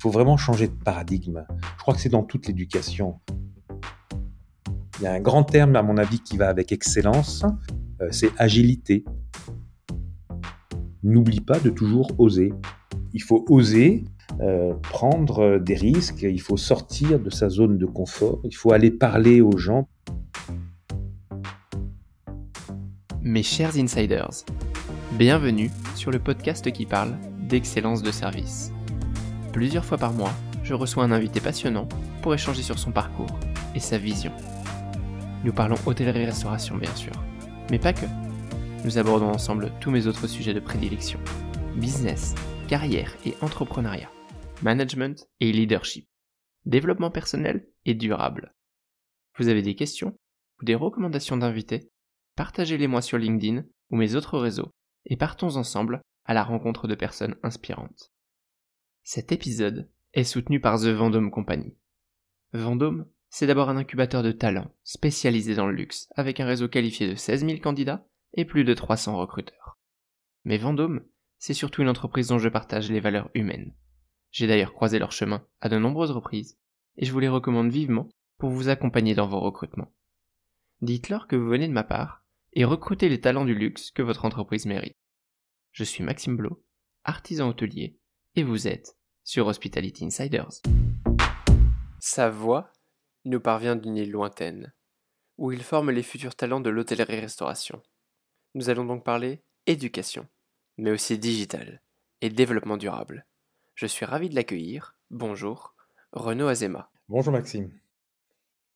Il faut vraiment changer de paradigme. Je crois que c'est dans toute l'éducation. Il y a un grand terme, à mon avis, qui va avec excellence, c'est agilité. N'oublie pas de toujours oser. Il faut oser prendre des risques, il faut sortir de sa zone de confort, il faut aller parler aux gens. Mes chers insiders, bienvenue sur le podcast qui parle d'excellence de service. Plusieurs fois par mois, je reçois un invité passionnant pour échanger sur son parcours et sa vision. Nous parlons hôtellerie-restauration bien sûr, mais pas que. Nous abordons ensemble tous mes autres sujets de prédilection. Business, carrière et entrepreneuriat, management et leadership, développement personnel et durable. Vous avez des questions ou des recommandations d'invités? Partagez-les-moi sur LinkedIn ou mes autres réseaux et partons ensemble à la rencontre de personnes inspirantes. Cet épisode est soutenu par The Vendôme Company. Vendôme, c'est d'abord un incubateur de talents spécialisé dans le luxe avec un réseau qualifié de 16 000 candidats et plus de 300 recruteurs. Mais Vendôme, c'est surtout une entreprise dont je partage les valeurs humaines. J'ai d'ailleurs croisé leur chemin à de nombreuses reprises et je vous les recommande vivement pour vous accompagner dans vos recrutements. Dites-leur que vous venez de ma part et recrutez les talents du luxe que votre entreprise mérite. Je suis Maxime Blot, artisan hôtelier, et vous êtes sur Hospitality Insiders. Sa voix nous parvient d'une île lointaine, où il forme les futurs talents de l'hôtellerie-restauration. Nous allons donc parler éducation, mais aussi digital et développement durable. Je suis ravi de l'accueillir. Bonjour, Renaud Azema. Bonjour Maxime.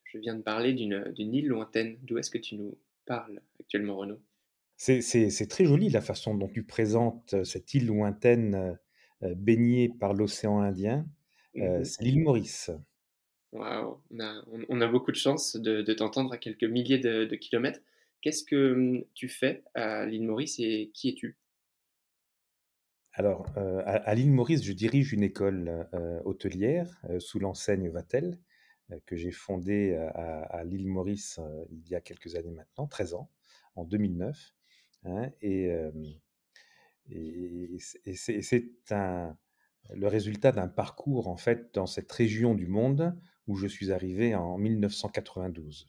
Je viens de parler d'une île lointaine. D'où est-ce que tu nous parles actuellement, Renaud? C'est très joli la façon dont tu présentes cette île lointaine baignée par l'océan Indien. C'est l'île Maurice. Waouh, on a beaucoup de chance de t'entendre à quelques milliers de kilomètres. Qu'est-ce que tu fais à l'île Maurice et qui es-tu? Alors, à l'île Maurice, je dirige une école hôtelière sous l'enseigne Vatel, que j'ai fondée à l'île Maurice il y a quelques années maintenant, 13 ans, en 2009. Hein, c'est le résultat d'un parcours en fait dans cette région du monde où je suis arrivé en 1992.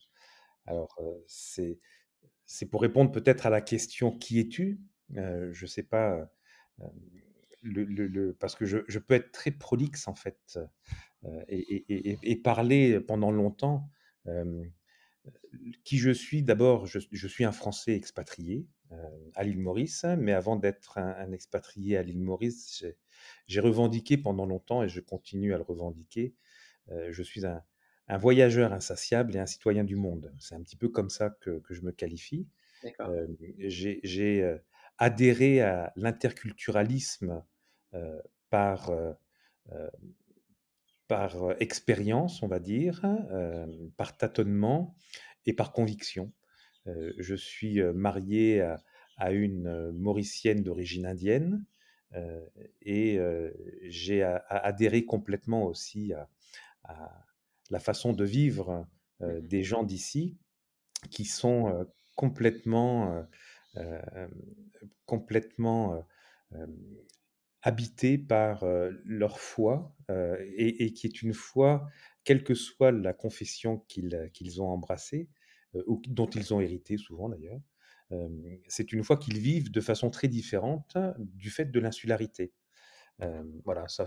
Alors, c'est pour répondre peut-être à la question qui es-tu? Je ne sais pas, parce que je peux être très prolixe en fait et parler pendant longtemps. Euh, qui je suis, d'abord, je suis un Français expatrié à l'île Maurice, mais avant d'être un expatrié à l'île Maurice, j'ai revendiqué pendant longtemps et je continue à le revendiquer. Je suis un voyageur insatiable et un citoyen du monde. C'est un petit peu comme ça que je me qualifie. D'accord. J'ai adhéré à l'interculturalisme euh, par, euh, euh, par expérience, on va dire, par tâtonnement et par conviction. Je suis marié à une Mauricienne d'origine indienne euh, et j'ai adhéré complètement aussi à la façon de vivre des gens d'ici qui sont complètement, euh, complètement habités par leur foi et qui est une foi, quelle que soit la confession qu'ils ont embrassée ou dont ils ont hérité souvent d'ailleurs. C'est une foi qu'ils vivent de façon très différente du fait de l'insularité. Voilà, ça,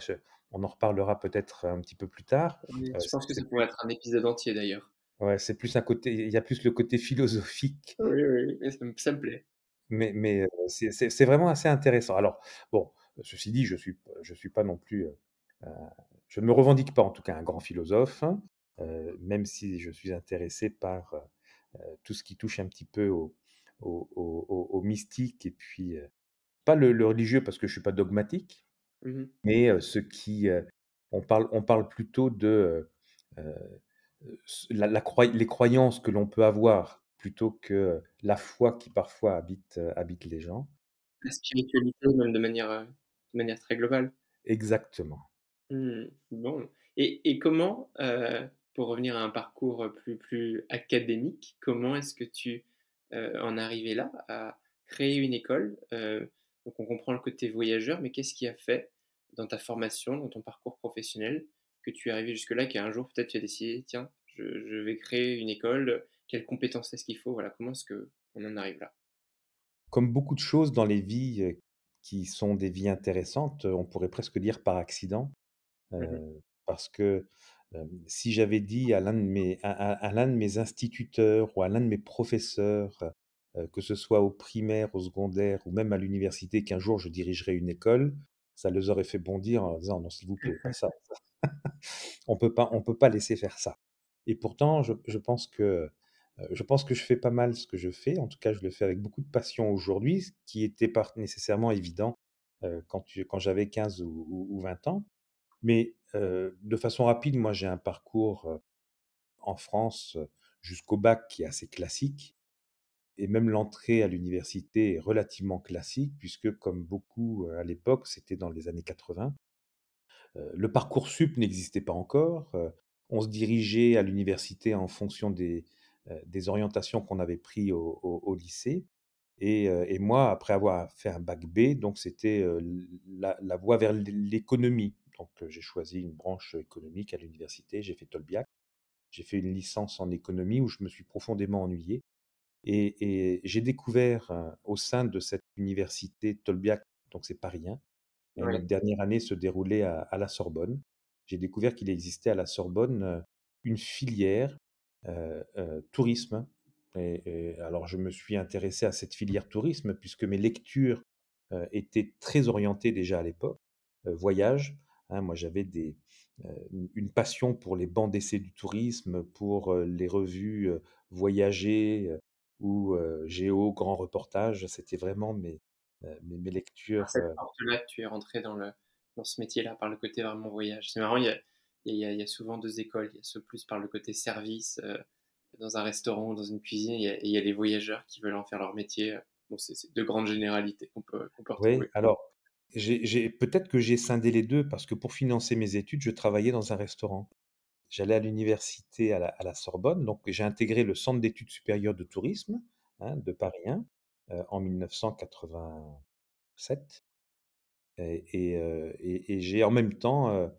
on en reparlera peut-être un petit peu plus tard. Oui, Euh, je pense que ça c'est pourrait être un épisode entier d'ailleurs. ouais, c'est plus un côté, il y a plus le côté philosophique, Oui, oui, oui, mais ça me plaît. mais c'est vraiment assez intéressant. Alors, bon, ceci dit, je suis pas non plus, je ne me revendique pas en tout cas un grand philosophe, hein, même si je suis intéressé par tout ce qui touche un petit peu au mystique et puis pas le religieux parce que je suis pas dogmatique, Mhm. mais ce qui, on parle plutôt de les croyances que l'on peut avoir plutôt que la foi qui parfois habite les gens. La spiritualité, même de manière très globale. Exactement. Bon. Et comment, pour revenir à un parcours plus académique, comment est-ce que tu en es arrivé là, à créer une école? Donc on comprend le côté voyageur, mais qu'est-ce qui a fait dans ta formation, dans ton parcours professionnel, que tu es arrivé jusque-là, qu'un jour peut-être tu as décidé: «Tiens, je vais créer une école, quelles compétences est-ce qu'il faut?» Voilà, comment est-ce qu'on en arrive là? Comme beaucoup de choses dans les vies, qui sont des vies intéressantes, on pourrait presque dire par accident, Mmh. parce que, si j'avais dit à l'un de mes instituteurs ou à l'un de mes professeurs, que ce soit au primaire, au secondaire ou même à l'université qu'un jour je dirigerais une école, ça les aurait fait bondir en disant: «Non, s'il vous plaît, pas ça». On peut pas laisser faire ça. Et pourtant, je pense que je fais pas mal ce que je fais. En tout cas, je le fais avec beaucoup de passion aujourd'hui, ce qui était pas nécessairement évident, quand j'avais 15 ou 20 ans. Mais, de façon rapide, moi, j'ai un parcours, en France, jusqu'au bac qui est assez classique, et même l'entrée à l'université est relativement classique puisque comme beaucoup, à l'époque, c'était dans les années 80. Le Parcoursup n'existait pas encore, on se dirigeait à l'université en fonction des orientations qu'on avait pris au lycée, et moi, après avoir fait un bac B, donc c'était, la voie vers l'économie. Donc, j'ai choisi une branche économique à l'université, j'ai fait Tolbiac. J'ai fait une licence en économie où je me suis profondément ennuyé, et j'ai découvert, au sein de cette université Tolbiac, donc c'est pas rien, et Oui, notre dernière année se déroulait à la Sorbonne. J'ai découvert qu'il existait à la Sorbonne, une filière, tourisme, et alors je me suis intéressé à cette filière tourisme puisque mes lectures, étaient très orientées déjà à l'époque, voyage, hein. Moi j'avais une passion pour les bancs d'essai du tourisme, pour, les revues, Voyager, ou, Géo, Grand Reportage. C'était vraiment mes par lectures, cette porte-là que tu es rentré dans ce métier-là, par le côté vraiment voyage. C'est marrant, il y a souvent 2 écoles. Il y a ceux plus par le côté service, dans un restaurant ou dans une cuisine, et il y a les voyageurs qui veulent en faire leur métier, bon, c'est 2 grandes généralités qu'on peut oui, retrouver. alors j'ai peut-être que j'ai scindé les 2 parce que pour financer mes études, je travaillais dans un restaurant. J'allais à l'université à la Sorbonne, donc j'ai intégré le Centre d'études supérieures de tourisme, hein, de Paris 1, en 1987, et j'ai en même temps,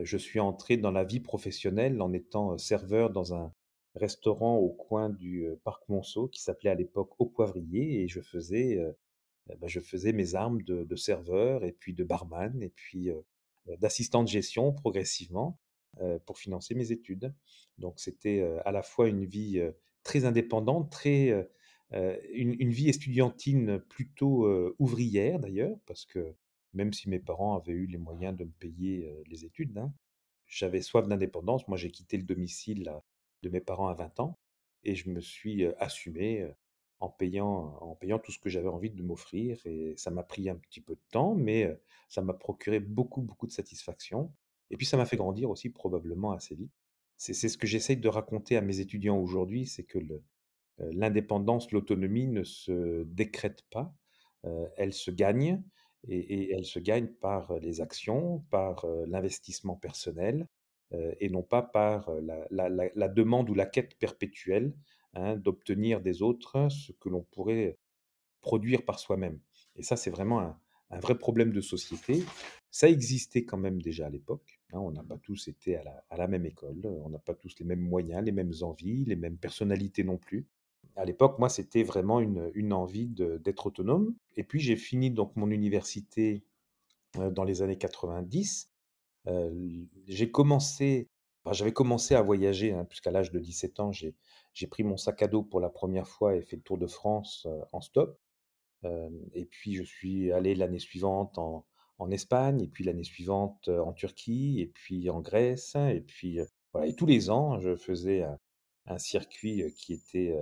je suis entré dans la vie professionnelle en étant, serveur dans un restaurant au coin du, parc Monceau qui s'appelait à l'époque Au Poivrier, et je faisais mes armes de serveur et puis de barman et puis, d'assistant de gestion progressivement, pour financer mes études. Donc c'était, à la fois une vie, très indépendante, une vie estudiantine plutôt, ouvrière d'ailleurs, parce que même si mes parents avaient eu les moyens de me payer, les études, hein, j'avais soif d'indépendance. Moi, j'ai quitté le domicile, de mes parents à 20 ans, et je me suis, assumé, en payant tout ce que j'avais envie de m'offrir, et ça m'a pris un petit peu de temps, mais, ça m'a procuré beaucoup, beaucoup de satisfaction, et puis ça m'a fait grandir aussi probablement assez vite. C'est ce que j'essaye de raconter à mes étudiants aujourd'hui, c'est que l'indépendance, l'autonomie ne se décrète pas, elle se gagne, et elle se gagne par, les actions, par, l'investissement personnel, et non pas par, la demande ou la quête perpétuelle, hein, d'obtenir des autres ce que l'on pourrait produire par soi-même. Et ça, c'est vraiment un vrai problème de société. Ça existait quand même déjà à l'époque, hein, on n'a pas tous été à la même école, on n'a pas tous les mêmes moyens, les mêmes envies, les mêmes personnalités non plus. À l'époque, moi, c'était vraiment une envie d'être autonome. Et puis j'ai fini donc mon université, dans les années 90. J'avais commencé à voyager, hein, puisqu'à l'âge de 17 ans, j'ai pris mon sac à dos pour la première fois et fait le tour de France, en stop. Et puis je suis allé l'année suivante en Espagne, et puis l'année suivante, en Turquie, et puis en Grèce, et puis, voilà, et tous les ans, je faisais un circuit, qui était,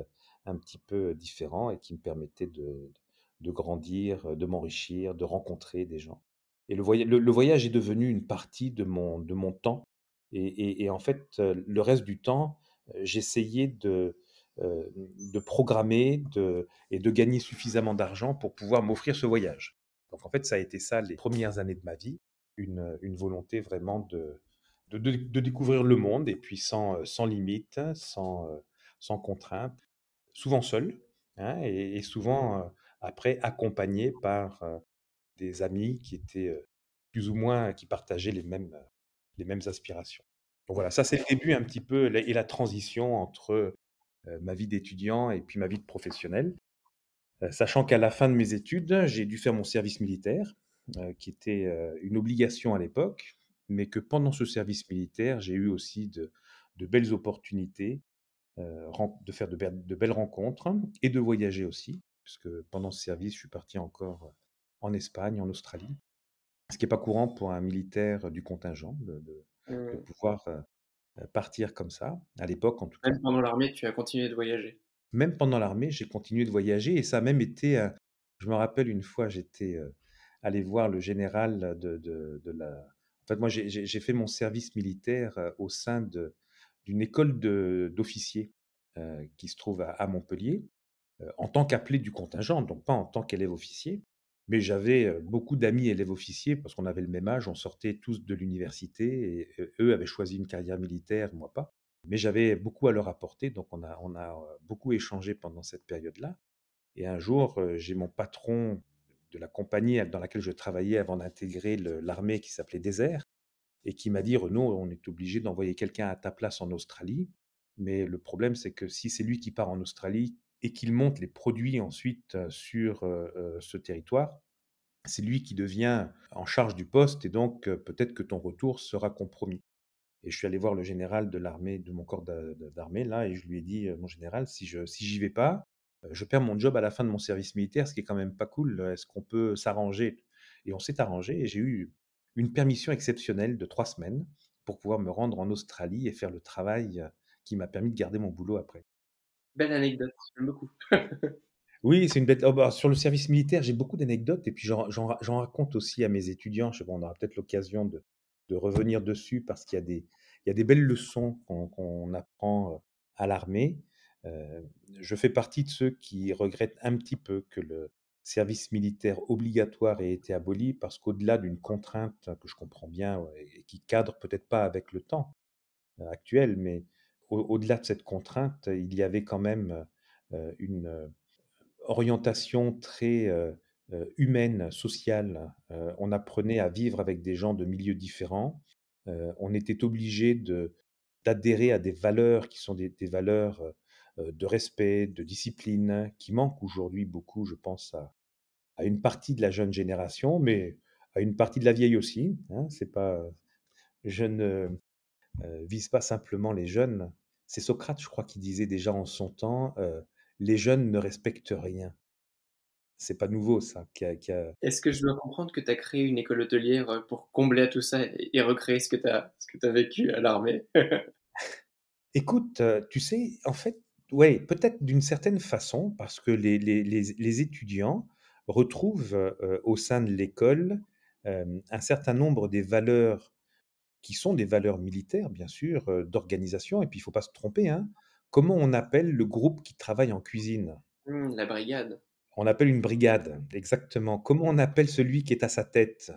un petit peu différent et qui me permettait de grandir, de m'enrichir, de rencontrer des gens. Et le voyage est devenu une partie de mon temps, et en fait, le reste du temps, j'essayais de programmer, et de gagner suffisamment d'argent pour pouvoir m'offrir ce voyage. Donc en fait, ça a été ça les premières années de ma vie, une volonté vraiment de découvrir le monde, et puis sans limite, sans contrainte, souvent seul, hein, et souvent, après accompagné par, des amis qui étaient, plus ou moins qui partageaient les mêmes aspirations. Donc voilà, ça c'est le début un petit peu et la transition entre, ma vie d'étudiant et puis ma vie de professionnel. Sachant qu'à la fin de mes études, j'ai dû faire mon service militaire, qui était, une obligation à l'époque, mais que pendant ce service militaire, j'ai eu aussi de belles opportunités, de faire de belles rencontres et de voyager aussi, puisque pendant ce service, je suis parti encore, en Espagne, en Australie. Ce qui est pas courant pour un militaire du contingent de Mmh. pouvoir, partir comme ça, à l'époque en tout cas. Même pendant l'armée, tu as continué de voyager? Même pendant l'armée, j'ai continué de voyager et ça a même été, je me rappelle une fois, j'étais, allé voir le général de la en fait, moi, j'ai fait mon service militaire, au sein d'une école d'officiers, qui se trouve à Montpellier, en tant qu'appelé du contingent, donc pas en tant qu'élève officier. Mais j'avais, beaucoup d'amis élèves officiers parce qu'on avait le même âge, on sortait tous de l'université et eux avaient choisi une carrière militaire, moi pas. Mais j'avais beaucoup à leur apporter, donc on a, beaucoup échangé pendant cette période-là et un jour, j'ai mon patron de la compagnie dans laquelle je travaillais avant d'intégrer l'armée qui s'appelait Désert et qui m'a dit: «Renaud, on est obligé d'envoyer quelqu'un à ta place en Australie, mais le problème, c'est que si c'est lui qui part en Australie et qu'il monte les produits ensuite, sur, ce territoire, c'est lui qui devient en charge du poste et donc peut-être que ton retour sera compromis». Et je suis allé voir le général de l'armée, de mon corps d'armée là et je lui ai dit: «Mon général, si j'y vais pas, je perds mon job à la fin de mon service militaire, ce qui est quand même pas cool, est-ce qu'on peut s'arranger?» Et on s'est arrangé et j'ai eu une permission exceptionnelle de 3 semaines pour pouvoir me rendre en Australie et faire le travail, qui m'a permis de garder mon boulot après. Belle anecdote, j'aime beaucoup. Oui, c'est une bête. Oh bah, sur le service militaire, j'ai beaucoup d'anecdotes et puis j'en raconte aussi à mes étudiants. Je sais pas, on aura peut-être l'occasion de revenir dessus parce qu'il y a des belles leçons qu'on apprend, à l'armée. Je fais partie de ceux qui regrettent un petit peu que le service militaire obligatoire ait été aboli parce qu'au-delà d'une contrainte que je comprends bien, ouais, et qui cadre peut-être pas avec le temps, actuel, mais au-delà de cette contrainte, il y avait quand même, une orientation très, humaine, sociale. On apprenait à vivre avec des gens de milieux différents. On était obligé d'adhérer à des valeurs qui sont des valeurs, de respect, de discipline, qui manquent aujourd'hui beaucoup, je pense, à une partie de la jeune génération, mais à une partie de la vieille aussi, hein. C'est pas, je ne, vise pas simplement les jeunes. C'est Socrate, je crois, qui disait déjà en son temps, «Les jeunes ne respectent rien». C'est pas nouveau ça, Est-ce que je dois comprendre que tu as créé une école hôtelière, pour combler à tout ça et recréer ce que tu as vécu à l'armée? écoute, tu sais, en fait, ouais, peut-être d'une certaine façon parce que les étudiants retrouvent, au sein de l'école, un certain nombre des valeurs qui sont des valeurs militaires, bien sûr, d'organisation et puis il faut pas se tromper, hein. Comment on appelle le groupe qui travaille en cuisine? Mmh, la brigade. On appelle une brigade, exactement. Comment on appelle celui qui est à sa tête?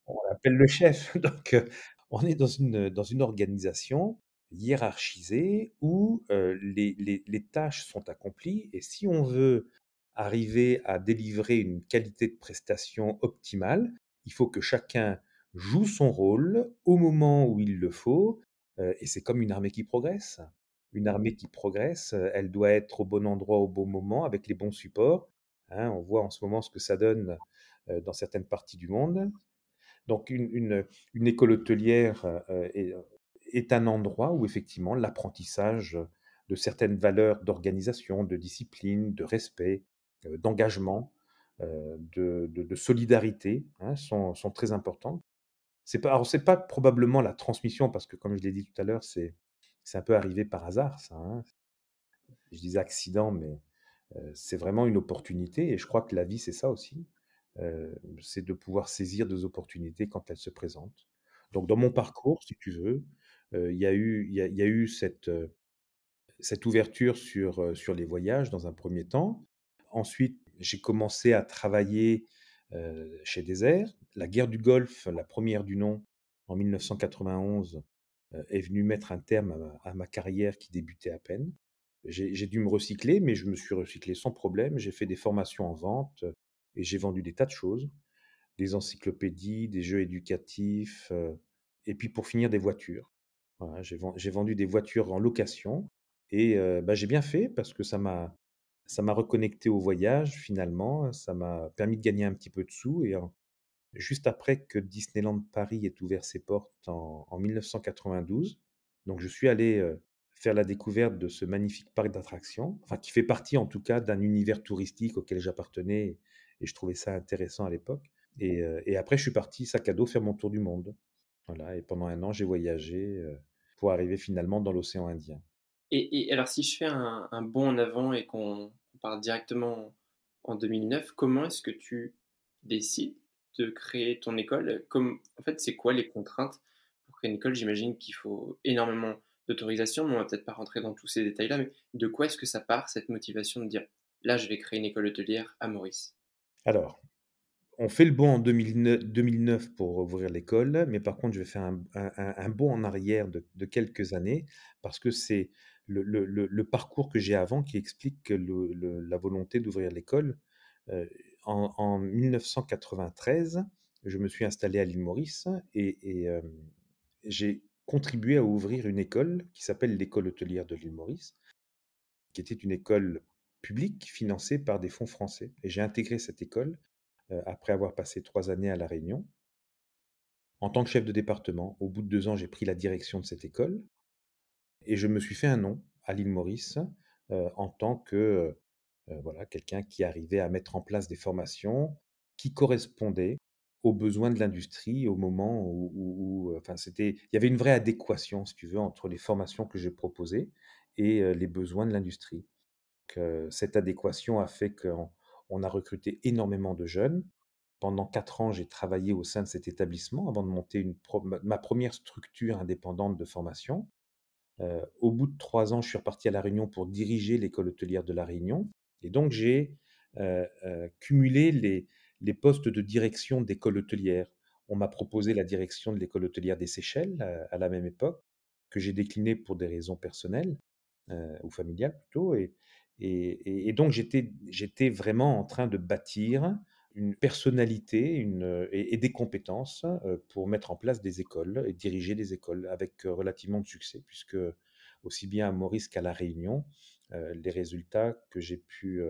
On l'appelle le chef. Donc, on est dans une organisation hiérarchisée où, les tâches sont accomplies et si on veut arriver à délivrer une qualité de prestation optimale, il faut que chacun joue son rôle au moment où il le faut, et c'est comme une armée qui progresse. Une armée qui progresse, elle doit être au bon endroit au bon moment avec les bons supports, hein. On voit en ce moment ce que ça donne, dans certaines parties du monde. Donc une école hôtelière, est un endroit où effectivement l'apprentissage, de certaines valeurs d'organisation, de discipline, de respect, d'engagement, de solidarité, hein, sont très importantes. C'est pas probablement la transmission parce que comme je l'ai dit tout à l'heure, c'est un peu arrivé par hasard ça, hein. Je disais accident, mais c'est vraiment une opportunité et je crois que la vie, c'est ça aussi. C'est de pouvoir saisir des opportunités quand elles se présentent. Donc dans mon parcours, si tu veux, il y a eu cette ouverture sur les voyages dans un premier temps. Ensuite, j'ai commencé à travailler, chez Désert. La guerre du Golfe, la première du nom, en 1991, est venue mettre un terme à ma carrière qui débutait à peine. J'ai dû me recycler, mais je me suis recyclé sans problème. J'ai fait des formations en vente, et j'ai vendu des tas de choses. des encyclopédies, des jeux éducatifs, et puis pour finir des voitures. Voilà, j'ai vendu des voitures en location et bah, j'ai bien fait parce que ça m'a reconnecté au voyage finalement, ça m'a permis de gagner un petit peu de sous et juste après que Disneyland Paris ait ouvert ses portes en 1992, donc je suis allé, faire la découverte de ce magnifique parc d'attractions, enfin qui fait partie en tout cas d'un univers touristique auquel j'appartenais et je trouvais ça intéressant à l'époque et après je suis parti sac à dos faire mon tour du monde. Voilà et pendant 1 an j'ai voyagé, pour arriver finalement dans l'océan Indien. Et alors si je fais un bond en avant et qu'on part directement en 2009, comment est-ce que tu décides de créer ton école? En fait, c'est quoi les contraintes pour créer une école? J'imagine qu'il faut énormément d'autorisation, mais on va peut-être pas rentrer dans tous ces détails-là, mais de quoi est-ce que ça part, cette motivation de dire: «Là, je vais créer une école hôtelière à Maurice»? Alors, on fait le bond en 2009 pour ouvrir l'école, mais par contre, je vais faire un bond en arrière de quelques années parce que c'est le parcours que j'ai avant qui explique que la volonté d'ouvrir l'école. Heu, en 1993, je me suis installé à l'île Maurice et j'ai contribué à ouvrir une école qui s'appelle l'École hôtelière de l'île Maurice, qui était une école publique financée par des fonds français et j'ai intégré cette école après avoir passé 3 années à La Réunion, en tant que chef de département. Au bout de 2 ans, j'ai pris la direction de cette école et je me suis fait un nom à l'île Maurice, en tant que, voilà, quelqu'un qui arrivait à mettre en place des formations qui correspondaient aux besoins de l'industrie au moment enfin, il y avait une vraie adéquation, si tu veux, entre les formations que je proposais et les besoins de l'industrie. Cette adéquation a fait qu'on a recruté énormément de jeunes. Pendant 4 ans, j'ai travaillé au sein de cet établissement avant de monter ma première structure indépendante de formation. Au bout de 3 ans, je suis reparti à La Réunion pour diriger l'école hôtelière de La Réunion et donc j'ai, cumulé les postes de direction d'école hôtelière. On m'a proposé la direction de l'école hôtelière des Seychelles, à la même époque, que j'ai décliné pour des raisons personnelles, ou familiales plutôt et donc j'étais vraiment en train de bâtir une personnalité, et des compétences, pour mettre en place des écoles et diriger des écoles avec, relativement de succès puisque aussi bien à Maurice qu'à La Réunion, les résultats que j'ai pu,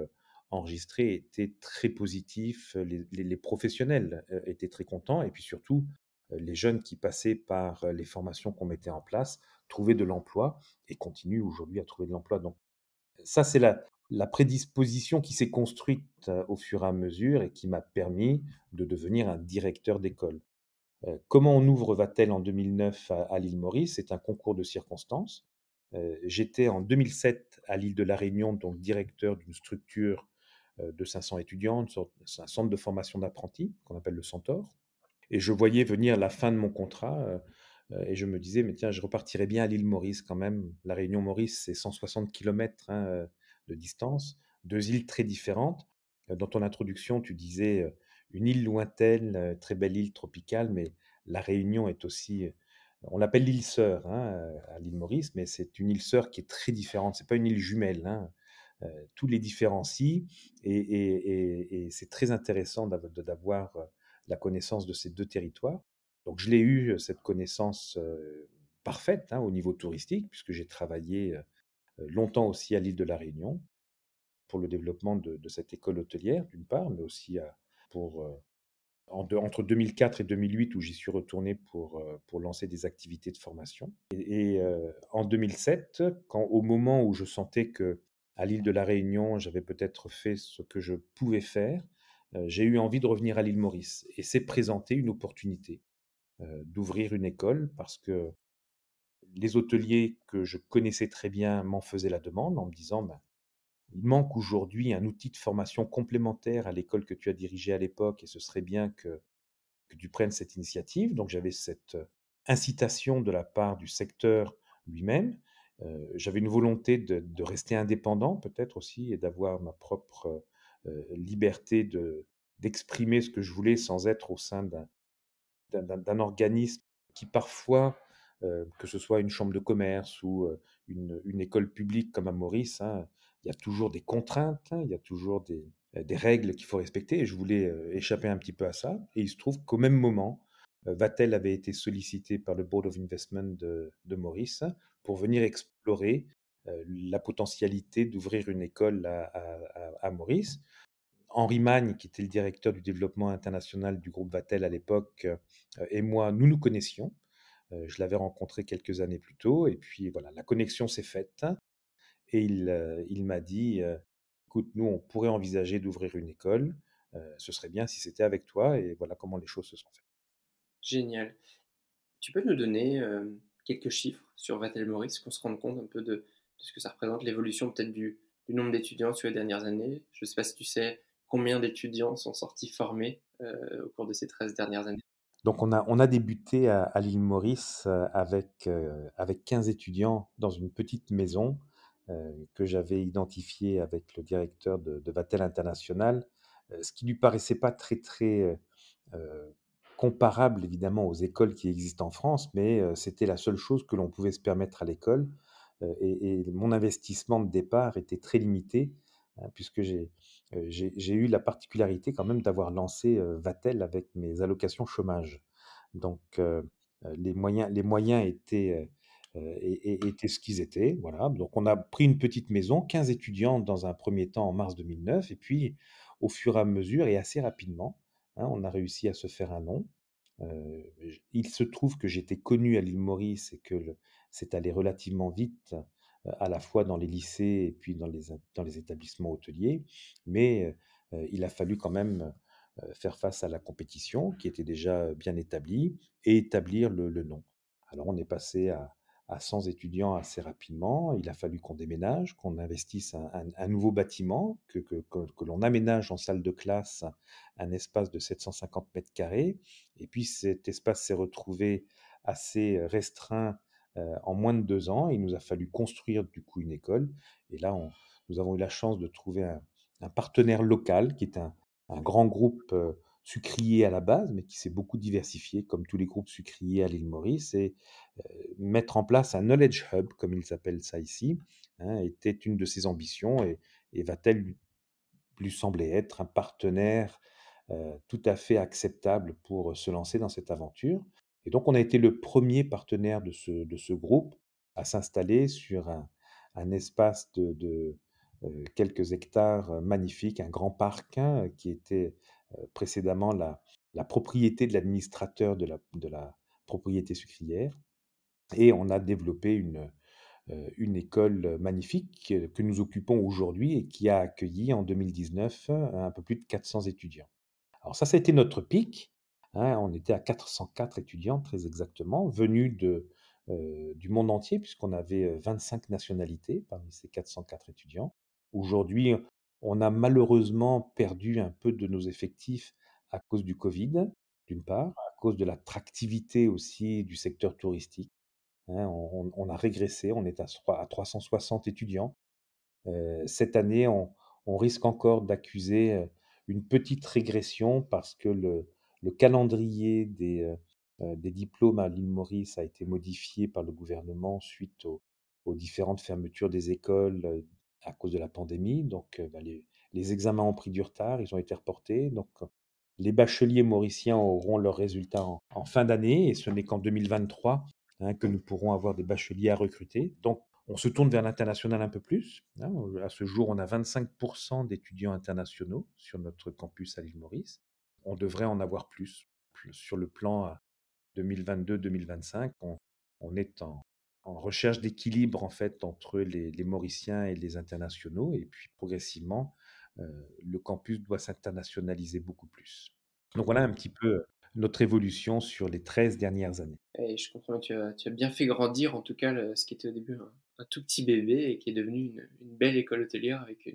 enregistrer étaient très positifs. Les professionnels, étaient très contents et puis surtout, les jeunes qui passaient par, les formations qu'on mettait en place trouvaient de l'emploi et continuent aujourd'hui à trouver de l'emploi. Donc ça, c'est la prédisposition qui s'est construite, au fur et à mesure et qui m'a permis de devenir un directeur d'école. Comment on ouvre Vatel en 2009 à l'île Maurice? C'est un concours de circonstances. J'étais en 2007 à l'île de la Réunion, donc directeur d'une structure, de 500 étudiants, c'est un centre de formation d'apprentis qu'on appelle le Centaure et je voyais venir la fin de mon contrat, et je me disais: «Mais tiens, je repartirais bien à l'île Maurice quand même». La Réunion Maurice, c'est 160 kilomètres, hein, de distance, 2 îles très différentes. Dans ton introduction, tu disais, une île lointaine, très belle île tropicale, mais la Réunion est aussi, on l'appelle l'île sœur, hein, à l'île Maurice, mais c'est une île sœur qui est très différente. C'est pas une île jumelle, hein. Tout les différencie et c'est très intéressant d'avoir, la connaissance de ces 2 territoires. Donc je l'ai eu, cette connaissance, parfaite, hein, au niveau touristique puisque j'ai travaillé, longtemps aussi à l'île de la Réunion pour le développement de cette école hôtelière d'une part, mais aussi, pour, entre 2004 et 2008 où j'y suis retourné pour lancer des activités de formation en 2007, au moment où je sentais que à l'île de la Réunion, j'avais peut-être fait ce que je pouvais faire, j'ai eu envie de revenir à l'île Maurice et s'est présentée une opportunité, d'ouvrir une école parce que les hôteliers que je connaissais très bien m'en faisaient la demande en me disant: «Ben, il manque aujourd'hui un outil de formation complémentaire à l'école que tu as dirigée à l'époque et ce serait bien que tu prennes cette initiative». Donc j'avais cette incitation de la part du secteur lui-même. J'avais une volonté de rester indépendant peut-être aussi et d'avoir ma propre liberté d'exprimer ce que je voulais sans être au sein d'un organisme qui parfois, que ce soit une chambre de commerce ou une école publique comme à Maurice, hein, il y a toujours des contraintes, hein, il y a toujours des règles qu'il faut respecter et je voulais échapper un petit peu à ça. Et il se trouve qu'au même moment, Vatel avait été sollicité par le Board of Investment de Maurice pour venir explorer la potentialité d'ouvrir une école à Maurice. Henri Magne, qui était le directeur du développement international du groupe Vatel à l'époque, et moi, nous nous connaissions. Je l'avais rencontré quelques années plus tôt, et puis voilà, la connexion s'est faite. Et il m'a dit, écoute, nous, on pourrait envisager d'ouvrir une école. Ce serait bien si c'était avec toi. Et voilà comment les choses se sont faites. Génial. Tu peux nous donner, quelques chiffres sur Vatel Maurice, qu'on se rende compte un peu de ce que ça représente, l'évolution peut-être du nombre d'étudiants sur les dernières années? Je ne sais pas si tu sais combien d'étudiants sont sortis formés, au cours de ces 13 dernières années? Donc, on a débuté à l'île Maurice avec 15 étudiants dans une petite maison que j'avais identifiée avec le directeur de Vatel International, ce qui lui paraissait pas très, très euh, comparable évidemment aux écoles qui existent en France, mais c'était la seule chose que l'on pouvait se permettre à l'école. Et mon investissement de départ était très limité, hein, puisque j'ai eu la particularité quand même d'avoir lancé Vatel avec mes allocations chômage. Donc les moyens étaient ce qu'ils étaient. Voilà. Donc on a pris une petite maison, 15 étudiants dans un premier temps en mars 2009, et puis au fur et à mesure et assez rapidement, hein, on a réussi à se faire un nom. Il se trouve que j'étais connu à l'île Maurice et que c'est allé relativement vite, à la fois dans les lycées et puis dans les établissements hôteliers. Mais il a fallu quand même faire face à la compétition qui était déjà bien établie et établir le nom. Alors on est passé à 100 étudiants assez rapidement. Il a fallu qu'on déménage, qu'on investisse un nouveau bâtiment, que l'on aménage en salle de classe un espace de 750 mètres carrés. Et puis cet espace s'est retrouvé assez restreint en moins de 2 ans. Il nous a fallu construire du coup une école. Et là, nous avons eu la chance de trouver un partenaire local qui est un grand groupe sucrier à la base, mais qui s'est beaucoup diversifié, comme tous les groupes sucriers à l'île Maurice, et mettre en place un knowledge hub, comme ils appellent ça ici, hein, était une de ses ambitions, et va-t-elle lui semblait être un partenaire tout à fait acceptable pour se lancer dans cette aventure. Et donc, on a été le premier partenaire de ce groupe à s'installer sur un espace de quelques hectares magnifiques, un grand parc, hein, qui était précédemment la propriété de l'administrateur de la propriété sucrière. Et on a développé une école magnifique que nous occupons aujourd'hui et qui a accueilli en 2019 un peu plus de 400 étudiants. Alors ça a été notre pic, hein, on était à 404 étudiants très exactement, venus du monde entier puisqu'on avait 25 nationalités parmi ces 404 étudiants. Aujourd'hui, on a malheureusement perdu un peu de nos effectifs à cause du Covid, d'une part, à cause de l'attractivité aussi du secteur touristique, hein. On a régressé, on est à 360 étudiants. Cette année, on risque encore d'accuser une petite régression parce que le calendrier des diplômes à l'île Maurice a été modifié par le gouvernement suite aux différentes fermetures des écoles à cause de la pandémie. Donc, les examens ont pris du retard, ils ont été reportés. Donc, les bacheliers mauriciens auront leurs résultats en fin d'année et ce n'est qu'en 2023, hein, que nous pourrons avoir des bacheliers à recruter. Donc, on se tourne vers l'international un peu plus, hein. À ce jour, on a 25% d'étudiants internationaux sur notre campus à l'île Maurice. On devrait en avoir plus sur le plan 2022-2025. On est en recherche d'équilibre en fait entre les Mauriciens et les internationaux. Et puis progressivement, le campus doit s'internationaliser beaucoup plus. Donc voilà un petit peu notre évolution sur les 13 dernières années. Et je comprends, tu as bien fait grandir en tout cas ce qui était au début un tout petit bébé et qui est devenu une belle école hôtelière avec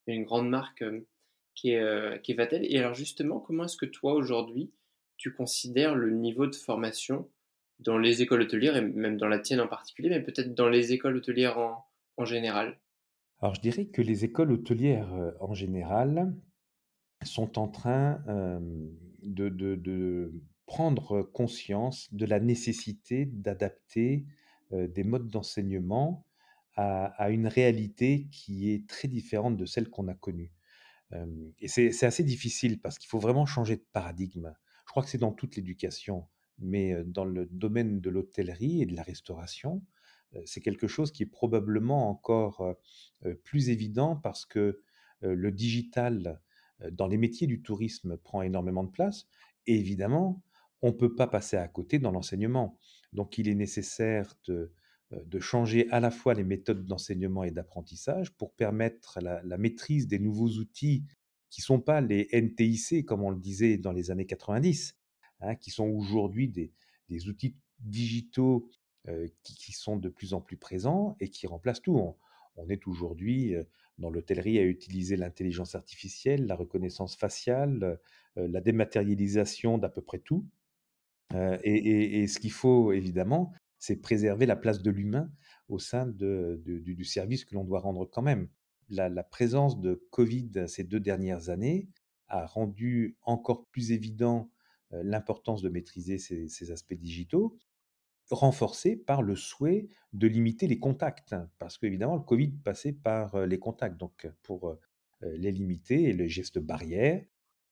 une grande marque qui est Vatel. Et alors justement, comment est-ce que toi aujourd'hui, tu considères le niveau de formation dans les écoles hôtelières et même dans la tienne en particulier, mais peut-être dans les écoles hôtelières en général? Alors je dirais que les écoles hôtelières en général sont en train de prendre conscience de la nécessité d'adapter des modes d'enseignement à une réalité qui est très différente de celle qu'on a connue. Et c'est assez difficile parce qu'il faut vraiment changer de paradigme. Je crois que c'est dans toute l'éducation, mais dans le domaine de l'hôtellerie et de la restauration, c'est quelque chose qui est probablement encore plus évident parce que le digital dans les métiers du tourisme prend énormément de place. Et évidemment, on ne peut pas passer à côté dans l'enseignement. Donc il est nécessaire de changer à la fois les méthodes d'enseignement et d'apprentissage pour permettre la maîtrise des nouveaux outils qui ne sont pas les NTIC, comme on le disait dans les années 90, hein, qui sont aujourd'hui des outils digitaux qui sont de plus en plus présents et qui remplacent tout. On est aujourd'hui dans l'hôtellerie à utiliser l'intelligence artificielle, la reconnaissance faciale, la dématérialisation d'à peu près tout. Et ce qu'il faut évidemment, c'est préserver la place de l'humain au sein du service que l'on doit rendre quand même. La présence de Covid ces 2 dernières années a rendu encore plus évident, l'importance de maîtriser ces aspects digitaux, renforcé par le souhait de limiter les contacts. Parce qu'évidemment, le Covid passait par, les contacts. Donc, pour, les limiter et les gestes barrières,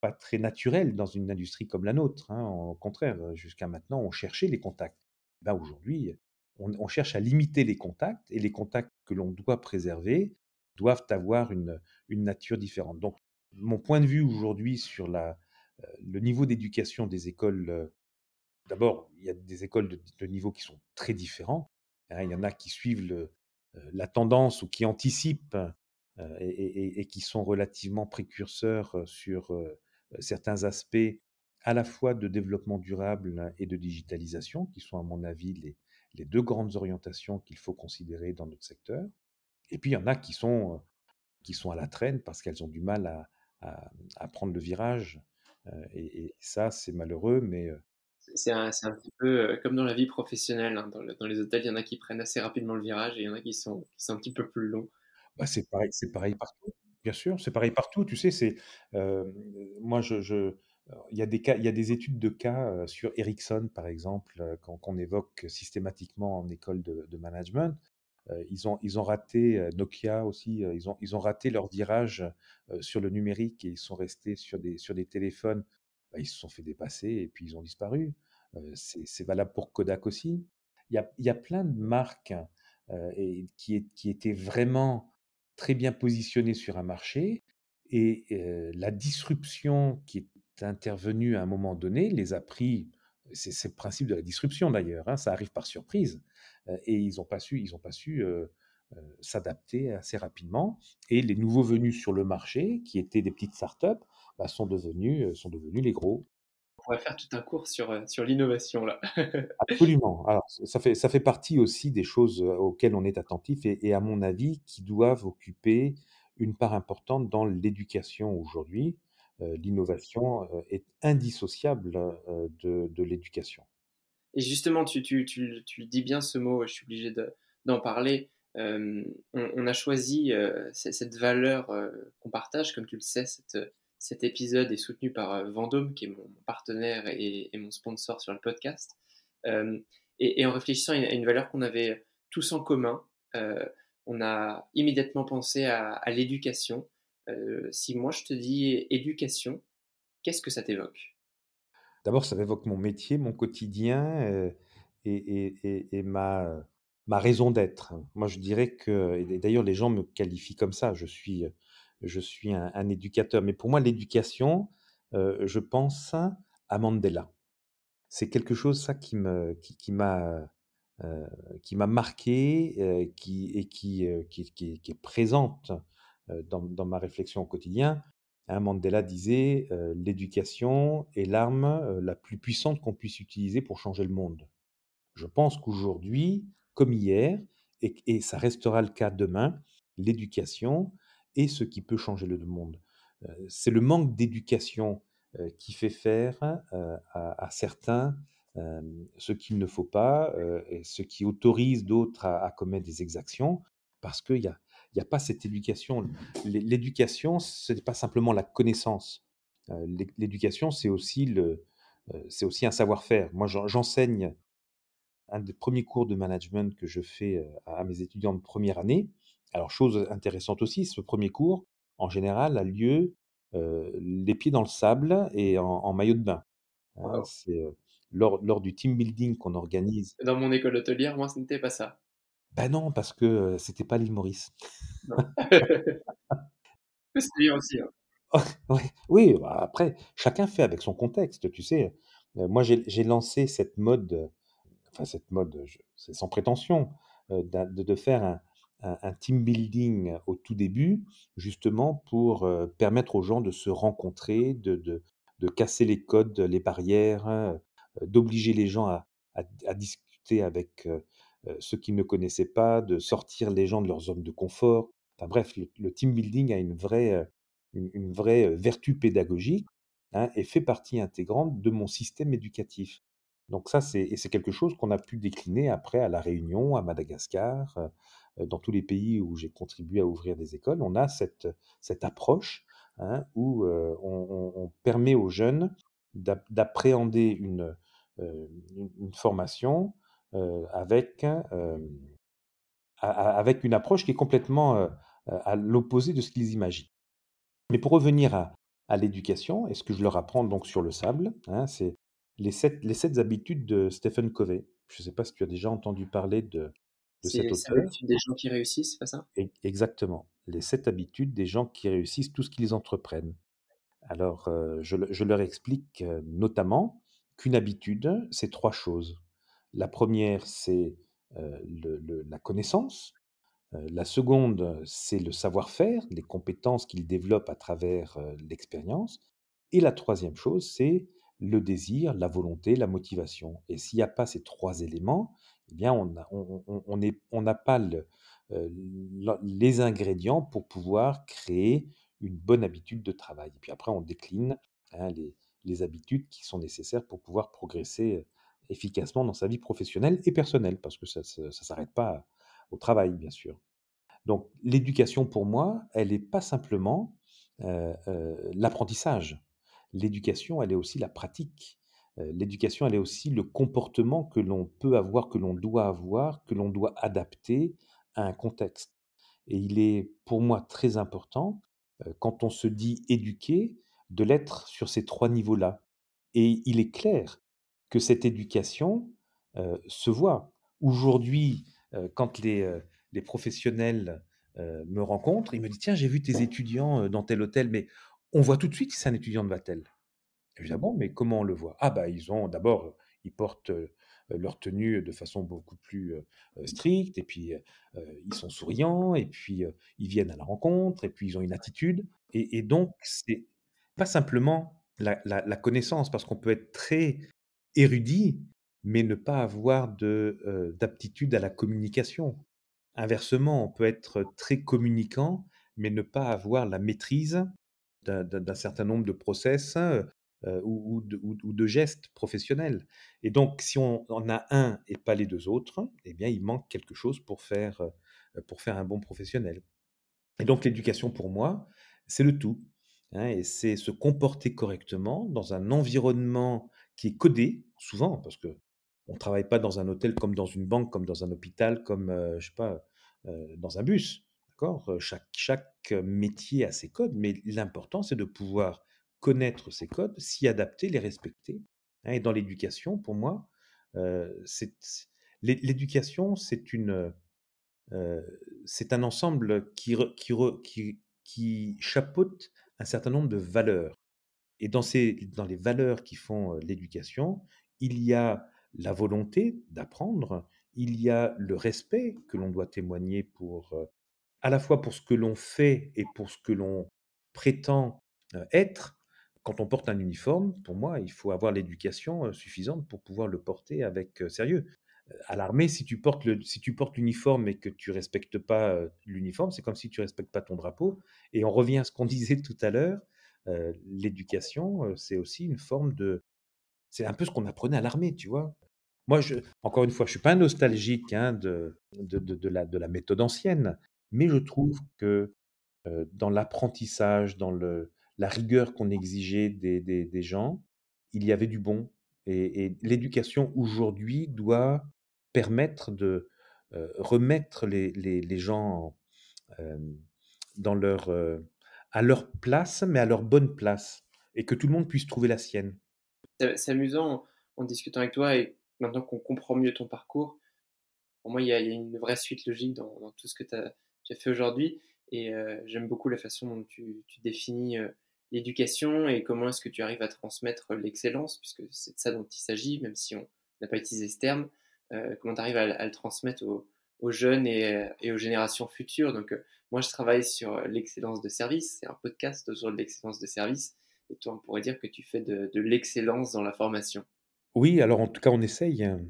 pas très naturel dans une industrie comme la nôtre, hein. Au contraire, jusqu'à maintenant, on cherchait les contacts. Ben aujourd'hui, on cherche à limiter les contacts et les contacts que l'on doit préserver doivent avoir une nature différente. Donc, mon point de vue aujourd'hui sur le niveau d'éducation des écoles, d'abord, il y a des écoles de niveau qui sont très différents, hein. Il y en a qui suivent la tendance ou qui anticipent et qui sont relativement précurseurs sur certains aspects à la fois de développement durable et de digitalisation, qui sont à mon avis les deux grandes orientations qu'il faut considérer dans notre secteur. Et puis il y en a qui sont à la traîne parce qu'elles ont du mal à prendre le virage. Et ça, c'est malheureux, mais C'est un petit peu comme dans la vie professionnelle, hein. Dans les hôtels, il y en a qui prennent assez rapidement le virage et il y en a qui sont un petit peu plus longs. bah, c'est pareil partout. Bien sûr, c'est pareil partout. Tu sais, hem, moi, il y a des cas, il y a des études de cas, sur Ericsson, par exemple, qu'on évoque systématiquement en école de management. Ils ont raté, Nokia aussi, ils ont raté leur virage, sur le numérique et ils sont restés sur des téléphones. Bah, ils se sont fait dépasser et puis ils ont disparu. C'est valable pour Kodak aussi. Il y a plein de marques, et qui étaient vraiment très bien positionnées sur un marché et la disruption qui est intervenue à un moment donné les a pris. C'est le principe de la disruption d'ailleurs, hein, ça arrive par surprise, et ils ont pas su s'adapter assez rapidement. Et les nouveaux venus sur le marché, qui étaient des petites startups, bah, sont devenus les gros. On pourrait faire tout un cours sur l'innovation là. Absolument. Alors, ça fait partie aussi des choses auxquelles on est attentif et à mon avis, qui doivent occuper une part importante dans l'éducation aujourd'hui. L'innovation est indissociable de l'éducation. Et justement, tu dis bien ce mot, je suis obligé d'en parler. On a choisi cette valeur qu'on partage, comme tu le sais, cet épisode est soutenu par Vendôme, qui est mon partenaire et mon sponsor sur le podcast. Euh, et en réfléchissant à une valeur qu'on avait tous en commun, euh, on a immédiatement pensé à l'éducation. Si moi je te dis éducation, qu'est-ce que ça t'évoque? D'abord, ça évoque mon métier, mon quotidien, et ma raison d'être. Moi, je dirais que et d'ailleurs, les gens me qualifient comme ça. Je suis un éducateur. Mais pour moi, l'éducation, je pense à Mandela. C'est quelque chose, ça, heu, qui m'a marqué, qui est présente, dans ma réflexion au quotidien. Hein, Mandela disait, «L'éducation est l'arme, la plus puissante qu'on puisse utiliser pour changer le monde». Je pense qu'aujourd'hui, comme hier, et ça restera le cas demain, l'éducation est ce qui peut changer le monde. C'est le manque d'éducation, qui fait faire, à certains, ce qu'il ne faut pas, et ce qui autorise d'autres à commettre des exactions, parce qu'il y a pas cette éducation. L'éducation, ce n'est pas simplement la connaissance. L'éducation, c'est aussi un savoir-faire. Moi, j'enseigne un des premiers cours de management que je fais, à mes étudiants de première année. Alors chose intéressante aussi, ce premier cours, en général, a lieu les pieds dans le sable et en maillot de bain, hein. Waouh. C'est, lors du team building qu'on organise. Dans mon école hôtelière, moi, ce n'était pas ça. Bah, non, parce que, c'était pas l'île Maurice. Non. C'est bien aussi, hein. Ouais, oui, bah, après, chacun fait avec son contexte, tu sais? Moi, j'ai lancé cette mode, enfin cette mode, je c'est sans prétention, de faire un team building au tout début, justement pour, permettre aux gens de se rencontrer, de casser les codes, les barrières, d'obliger les gens à discuter avec, ceux qu'ils ne connaissaient pas, de sortir les gens de leur zone de confort. Enfin bref, le team building a une vraie, vertu pédagogique, hein, et fait partie intégrante de mon système éducatif. Donc ça, c'est quelque chose qu'on a pu décliner après à La Réunion, à Madagascar, dans tous les pays où j'ai contribué à ouvrir des écoles. On a cette approche, hein, où, on permet aux jeunes d'appréhender une formation, avec, avec une approche qui est complètement, à l'opposé de ce qu'ils imaginent. Mais pour revenir à l'éducation et ce que je leur apprends donc sur le sable, hein, c'est les sept habitudes de Stephen Covey. Je ne sais pas si tu as déjà entendu parler de C'est cet les auteur? habitudes des gens qui réussissent, c'est pas ça? Exactement, les 7 habitudes des gens qui réussissent tout ce qu'ils entreprennent. Alors, je leur explique, notamment qu'une habitude, c'est 3 choses. La première, c'est, la connaissance. La seconde, c'est le savoir-faire, les compétences qu'il développe à travers, l'expérience, et la troisième chose, c'est le désir, la volonté, la motivation, et s'il n'y a pas ces 3 éléments, eh bien on n'a pas les ingrédients pour pouvoir créer une bonne habitude de travail et puis après on décline, hein, les habitudes qui sont nécessaires pour pouvoir progresser, efficacement dans sa vie professionnelle et personnelle parce que ça s'arrête pas au travail, bien sûr. Donc l'éducation pour moi, elle n'est pas simplement, l'apprentissage. L'éducation, elle est aussi la pratique. L'éducation, elle est aussi le comportement que l'on peut avoir, que l'on doit adapter à un contexte. Et il est pour moi très important, quand on se dit éduqué, de l'être sur ces 3 niveaux-là. Et il est clair que cette éducation, se voit. Aujourd'hui, quand les professionnels, me rencontrent, ils me disent: «Tiens, j'ai vu tes étudiants, dans tel hôtel», mais on voit tout de suite que c'est un étudiant de Vatel. Je dis: «Ah bon, mais comment on le voit?» «Ah bah, ils ont d'abord, ils portent, leur tenue de façon beaucoup plus, stricte et puis, ils sont souriants et puis, ils viennent à la rencontre et puis ils ont une attitude» et donc c'est pas simplement la connaissance parce qu'on peut être très érudit, mais ne pas avoir d'aptitude à la communication. Inversement, on peut être très communicant, mais ne pas avoir la maîtrise d'un certain nombre de process, ou de gestes professionnels et donc si on en a un et pas les 2 autres, eh bien, il manque quelque chose pour faire un bon professionnel et donc l'éducation pour moi, c'est le tout, hein et c'est se comporter correctement dans un environnement qui est codé, souvent parce qu'on ne travaille pas dans un hôtel comme dans une banque, comme dans un hôpital, comme, je sais pas, dans un bus, d'accord? Chaque métier a ses codes, mais l'important, c'est de pouvoir connaître ces codes, s'y adapter, les respecter, hein et dans l'éducation, pour moi, l'éducation, c'est un ensemble qui chapeaute un certain nombre de valeurs et dans les valeurs qui font, l'éducation, il y a la volonté d'apprendre, il y a le respect que l'on doit témoigner pour, à la fois pour ce que l'on fait et pour ce que l'on prétend, être. Quand on porte un uniforme, pour moi, il faut avoir l'éducation, suffisante pour pouvoir le porter avec, sérieux. À l'armée, si tu portes l'uniforme et que tu respectes pas, l'uniforme, c'est comme si tu respectes pas ton drapeau et on revient à ce qu'on disait tout à l'heure, l'éducation, c'est aussi une forme de c'est un peu ce qu'on apprenait à l'armée, tu vois? Moi, encore une fois, je suis pas un nostalgique, hein, de la méthode ancienne, mais je trouve que, dans l'apprentissage, dans la rigueur qu'on exigeait des gens, il y avait du bon et l'éducation aujourd'hui doit permettre de, remettre les gens, hem, dans leur, à leur place, mais à leur bonne place et que tout le monde puisse trouver la sienne. C'est amusant en discutant avec toi et maintenant qu'on comprend mieux ton parcours, pour moi, il y a une vraie suite logique dans tout ce que tu as fait aujourd'hui et j'aime beaucoup la façon dont tu définis, l'éducation et comment est-ce que tu arrives à transmettre l'excellence puisque c'est de ça dont il s'agit, même si on n'a pas utilisé ce terme. Comment tu arrives à le transmettre aux jeunes et aux générations futures. Donc, moi, je travaille sur l'excellence de service. C'est un podcast autour de l'excellence de service. Et toi, on pourrait dire que tu fais de l'excellence dans la formation. Oui, alors en tout cas, on essaye, hein.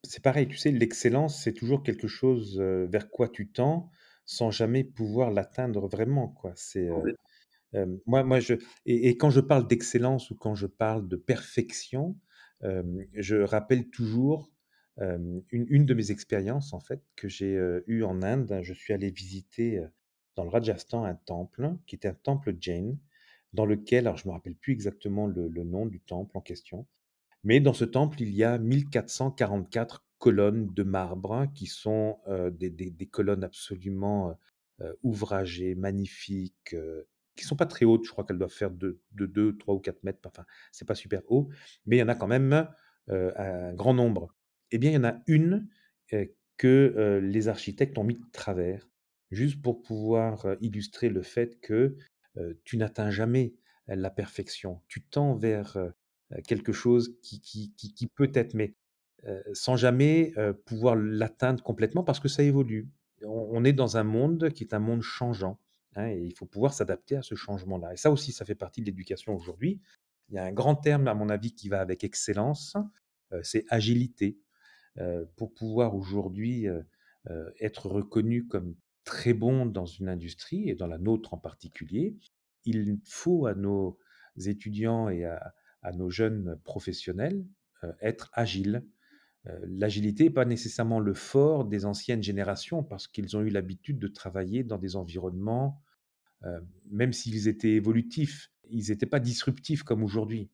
C'est pareil, tu sais, l'excellence, c'est toujours quelque chose, vers quoi tu tends sans jamais pouvoir l'atteindre vraiment, quoi. Moi je et quand je parle d'excellence ou quand je parle de perfection, je rappelle toujours, une de mes expériences en fait que j'ai, eue en Inde. Je suis allé visiter, dans le Rajasthan un temple qui était un temple jain dans lequel alors je me rappelle plus exactement le nom du temple en question, mais dans ce temple, il y a 1444 colonnes de marbre qui sont, des colonnes absolument, ouvragées, magnifiques, qui sont pas très hautes. Je crois qu'elles doivent faire de 2, 3 ou 4 mètres. Enfin, c'est pas super haut, mais il y en a quand même, un grand nombre. Eh bien, il y en a une, que, les architectes ont mis de travers, juste pour pouvoir, illustrer le fait que, tu n'atteins jamais, la perfection. Tu tends vers, quelque chose qui peut être, mais sans jamais, pouvoir l'atteindre complètement parce que ça évolue. On est dans un monde qui est un monde changeant, hein, et il faut pouvoir s'adapter à ce changement-là et ça aussi, ça fait partie de l'éducation aujourd'hui. Il y a un grand terme, à mon avis, qui va avec excellence, c'est agilité. Pour pouvoir aujourd'hui, être reconnu comme très bon dans une industrie et dans la nôtre en particulier, il faut à nos étudiants et à nos jeunes professionnels, être agiles. L'agilité n'est pas nécessairement le fort des anciennes générations parce qu'ils ont eu l'habitude de travailler dans des environnements, même s'ils étaient évolutifs, ils n'étaient pas disruptifs comme aujourd'hui.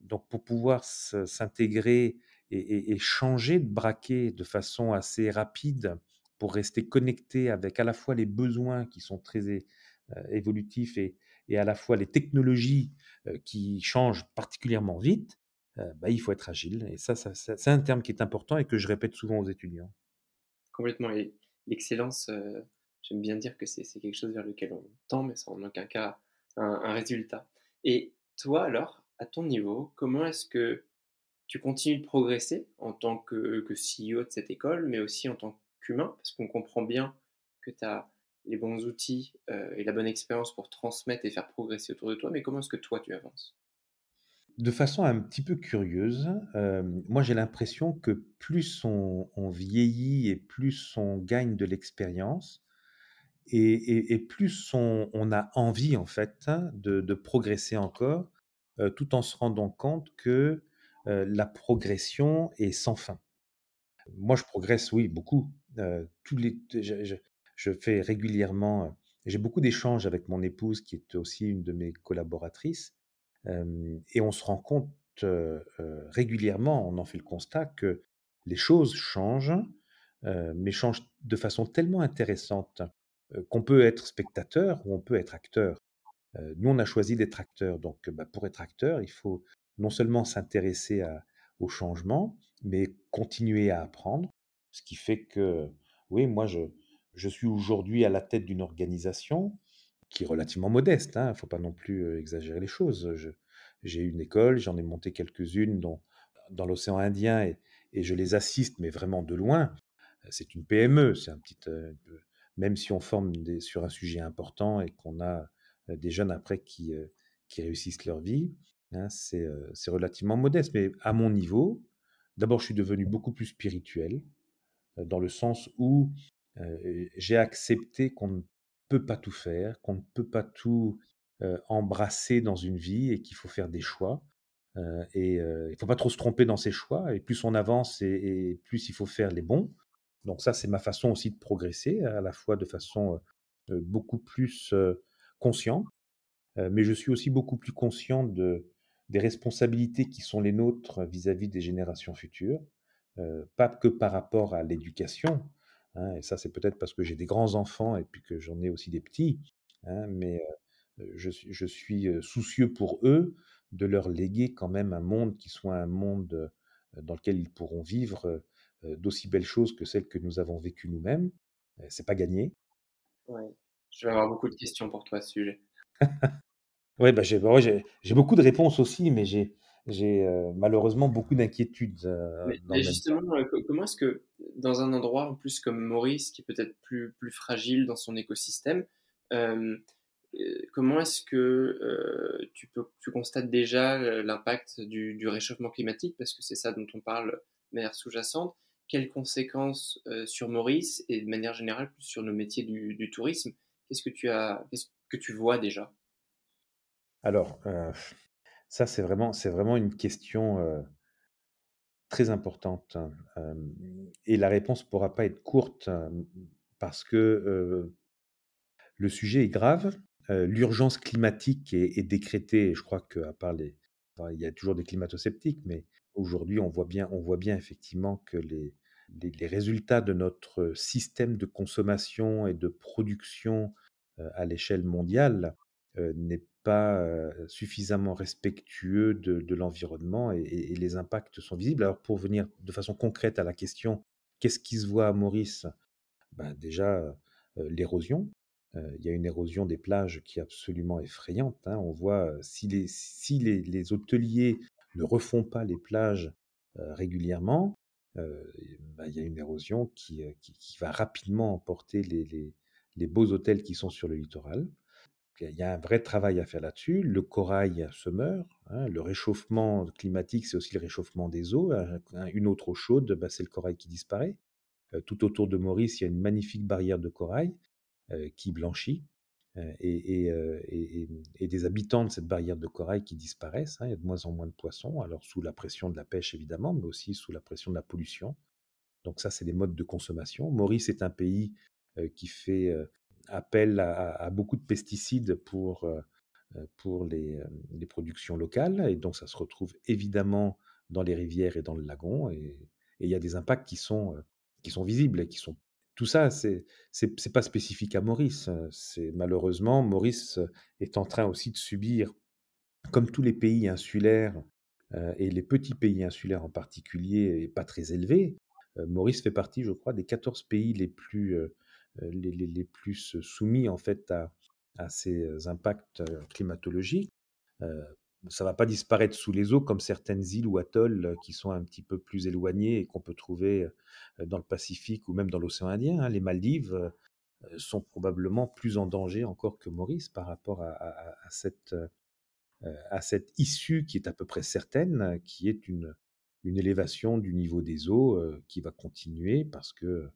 Donc pour pouvoir s'intégrer et changer de braquet de façon assez rapide pour rester connecté avec à la fois les besoins qui sont très évolutifs et à la fois les technologies, qui changent particulièrement vite, bah, il faut être agile et ça c'est un terme qui est important et que je répète souvent aux étudiants. Complètement. Et l'excellence, j'aime bien dire que c'est quelque chose vers lequel on tend, mais c'est en aucun cas un résultat. Et toi, alors, à ton niveau, comment est-ce que tu continues de progresser en tant que CEO de cette école, mais aussi en tant qu'humain? Parce qu'on comprend bien que tu as les bons outils, et la bonne expérience pour transmettre et faire progresser autour de toi, mais comment est-ce que toi, tu avances? De façon un petit peu curieuse, moi j'ai l'impression que plus on vieillit et plus on gagne de l'expérience et plus on a envie en fait de progresser encore, tout en se rendant compte que, la progression est sans fin. Moi je progresse, oui, beaucoup, tous les je fais régulièrement, j'ai beaucoup d'échanges avec mon épouse qui est aussi une de mes collaboratrices. Et on se rend compte, régulièrement, on en fait le constat que les choses changent, mais changent de façon tellement intéressante, qu'on peut être spectateur ou on peut être acteur. Nous, on a choisi d'être acteur, donc bah, pour être acteur, il faut non seulement s'intéresser au changement, mais continuer à apprendre. Ce qui fait que, oui, moi, je suis aujourd'hui à la tête d'une organisation qui est relativement modeste, hein, il ne faut pas non plus, exagérer les choses. J'ai une école, j'en ai monté quelques-unes dans l'océan Indien et je les assiste, mais vraiment de loin. C'est une PME, c'est un petit, même si on forme sur un sujet important et qu'on a, des jeunes après qui réussissent leur vie, hein, c'est relativement modeste. Mais à mon niveau, d'abord, je suis devenu beaucoup plus spirituel, dans le sens où, j'ai accepté qu'on ne peut pas tout faire, qu'on ne peut pas tout, embrasser dans une vie et qu'il faut faire des choix, il faut pas trop se tromper dans ses choix et plus on avance et plus il faut faire les bons. Donc ça, c'est ma façon aussi de progresser, à la fois de façon, beaucoup plus, consciente, mais je suis aussi beaucoup plus conscient des responsabilités qui sont les nôtres vis-à-vis des générations futures, pas que par rapport à l'éducation, hein, et ça, c'est peut-être parce que j'ai des grands enfants et puis que j'en ai aussi des petits, hein, je suis soucieux pour eux de leur léguer quand même un monde qui soit un monde dans lequel ils pourront vivre d'aussi belles choses que celles que nous avons vécues nous-mêmes. C'est pas gagné. Ouais. Je vais avoir beaucoup de questions pour toi à ce sujet. Ouais, bah, j'ai beaucoup de réponses aussi, mais j'ai malheureusement beaucoup d'inquiétudes dans Mais le même temps. justement, comment est-ce que dans un endroit en plus comme Maurice, qui est peut-être plus fragile dans son écosystème, euh, comment est-ce que tu constates déjà l'impact du réchauffement climatique, parce que c'est ça dont on parle de manière sous-jacente. Quelles conséquences sur Maurice et de manière générale plus sur nos métiers du tourisme? Qu'est-ce que tu vois déjà? Alors, ça c'est vraiment une question très importante, et la réponse pourra pas être courte, parce que le sujet est grave. L'urgence climatique est décrétée. Je crois qu'à part enfin, il y a toujours des climato-sceptiques, mais aujourd'hui, on voit bien effectivement que les résultats de notre système de consommation et de production, à l'échelle mondiale, n'est pas, suffisamment respectueux de l'environnement et les impacts sont visibles. Alors pour venir de façon concrète à la question: «Qu'est-ce qui se voit à Maurice?» Ben, déjà, l'érosion. Il y a une érosion des plages qui est absolument effrayante, hein. On voit, si les hôteliers ne refont pas les plages, régulièrement, bah, il y a une érosion qui va rapidement emporter les beaux hôtels qui sont sur le littoral. Il y a un vrai travail à faire là-dessus. Le corail se meurt, hein. Le réchauffement climatique, c'est aussi le réchauffement des eaux. Une eau trop chaude, bah, c'est le corail qui disparaît. Tout autour de Maurice, il y a une magnifique barrière de corail qui blanchit, et des habitants de cette barrière de corail qui disparaissent, hein. Il y a de moins en moins de poissons, alors sous la pression de la pêche évidemment, mais aussi sous la pression de la pollution. Donc ça, c'est des modes de consommation. Maurice est un pays qui fait appel à beaucoup de pesticides pour les productions locales, et donc ça se retrouve évidemment dans les rivières et dans le lagon, et il y a des impacts qui sont visibles et qui sont tout ça, c'est pas spécifique à Maurice. C'est malheureusement Maurice est en train aussi de subir, comme tous les pays insulaires, et les petits pays insulaires en particulier, et pas très élevés. Maurice fait partie, je crois, des 14 pays les plus soumis en fait à ces impacts climatologiques. Heu, Ça va pas disparaître sous les eaux comme certaines îles ou atolls qui sont un petit peu plus éloignés et qu'on peut trouver dans le Pacifique ou même dans l'océan Indien, hein. Les Maldives sont probablement plus en danger encore que Maurice par rapport à cette issue qui est à peu près certaine, qui est une élévation du niveau des eaux qui va continuer parce que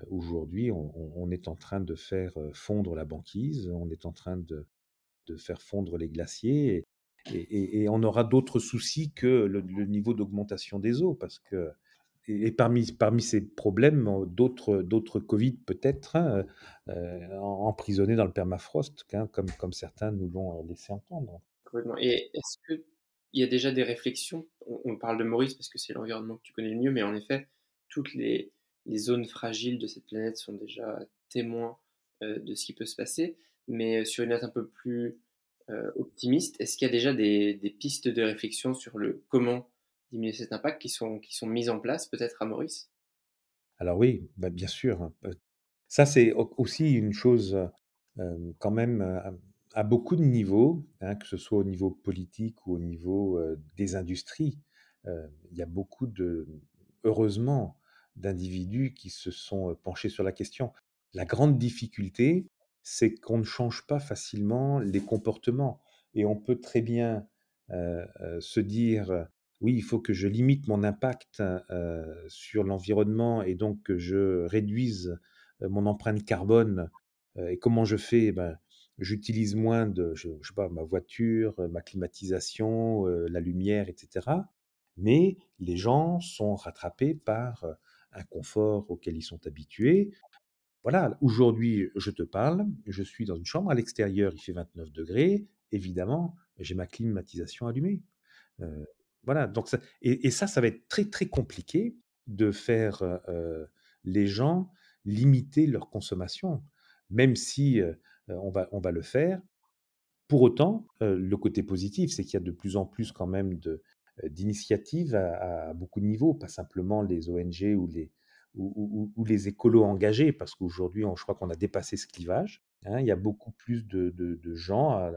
aujourd'hui, on est en train de faire fondre la banquise, on est en train de faire fondre les glaciers, et on aura d'autres soucis que le niveau d'augmentation des eaux, parce que et parmi ces problèmes, d'autres Covid peut-être, hein, emprisonnés dans le permafrost, hein, comme certains nous l'ont laissé entendre. Complètement. Et est-ce qu'il y a déjà des réflexions? On parle de Maurice parce que c'est l'environnement que tu connais le mieux, mais en effet, toutes les zones fragiles de cette planète sont déjà témoins de ce qui peut se passer. Mais sur une note un peu plus optimiste, est-ce qu'il y a déjà des pistes de réflexion sur le comment diminuer cet impact qui sont mises en place peut-être à Maurice? Alors oui, bah, bien sûr, hein, ça c'est aussi une chose, quand même, à beaucoup de niveaux, hein, que ce soit au niveau politique ou au niveau, des industries. Il y a beaucoup heureusement, d'individus qui se sont, penchés sur la question. La grande difficulté, c'est qu'on ne change pas facilement les comportements, et on peut très bien, se dire: «Oui, il faut que je limite mon impact, sur l'environnement, et donc que je réduise, mon empreinte carbone». Et comment je fais? Ben, j'utilise moins je sais pas, ma voiture, ma climatisation, la lumière, et cetera. Mais les gens sont rattrapés par, un confort auquel ils sont habitués. Voilà, aujourd'hui, je te parle, je suis dans une chambre, à l'extérieur, il fait 29 degrés. Évidemment, j'ai ma climatisation allumée. Heu, voilà, donc ça va être très, très compliqué de faire, les gens limiter leur consommation. Même si, on va le faire. Pour autant, le côté positif, c'est qu'il y a de plus en plus quand même d'initiatives à beaucoup de niveaux, pas simplement les ONG ou les écolos engagés, parce qu'aujourd'hui, je crois qu'on a dépassé ce clivage, hein. Il y a beaucoup plus de gens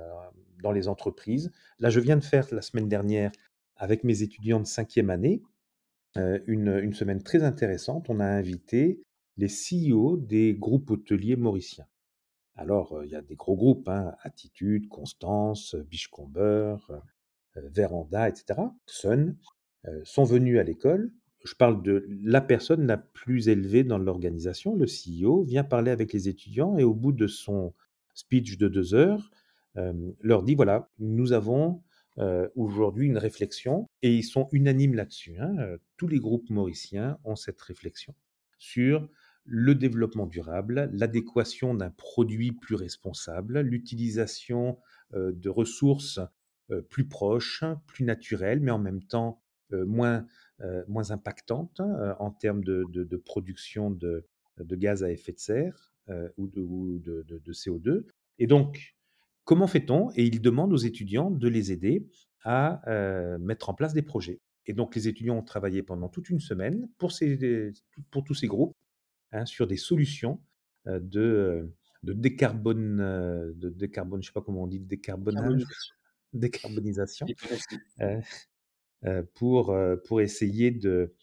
dans les entreprises. Là, je viens de faire la semaine dernière, avec mes étudiants de 5e année, une semaine très intéressante. On a invité les CEO des groupes hôteliers mauriciens. Alors, il y a des gros groupes, hein, Attitude, Constance, Beachcomber, Véranda, et cetera, Sun, sont venus à l'école. Je parle de la personne la plus élevée dans l'organisation, le CEO, vient parler avec les étudiants et au bout de son speech de 2 heures, leur dit: «Voilà, nous avons, aujourd'hui une réflexion» et ils sont unanimes là-dessus, hein, tous les groupes mauriciens ont cette réflexion sur le développement durable, l'adéquation d'un produit plus responsable, l'utilisation, de ressources, plus proches, plus naturelles, mais en même temps, moins impactantes, en termes de production de gaz à effet de serre, ou de CO2. Et donc, comment fait-on? Et ils demandent aux étudiants de les aider à, mettre en place des projets. Et donc les étudiants ont travaillé pendant toute une semaine pour tous ces groupes, hein, sur des solutions, de décarbone, je sais pas comment on dit, décarbonage? Carbonisation. Décarbonisation, Il est pas facile. heu pour essayer de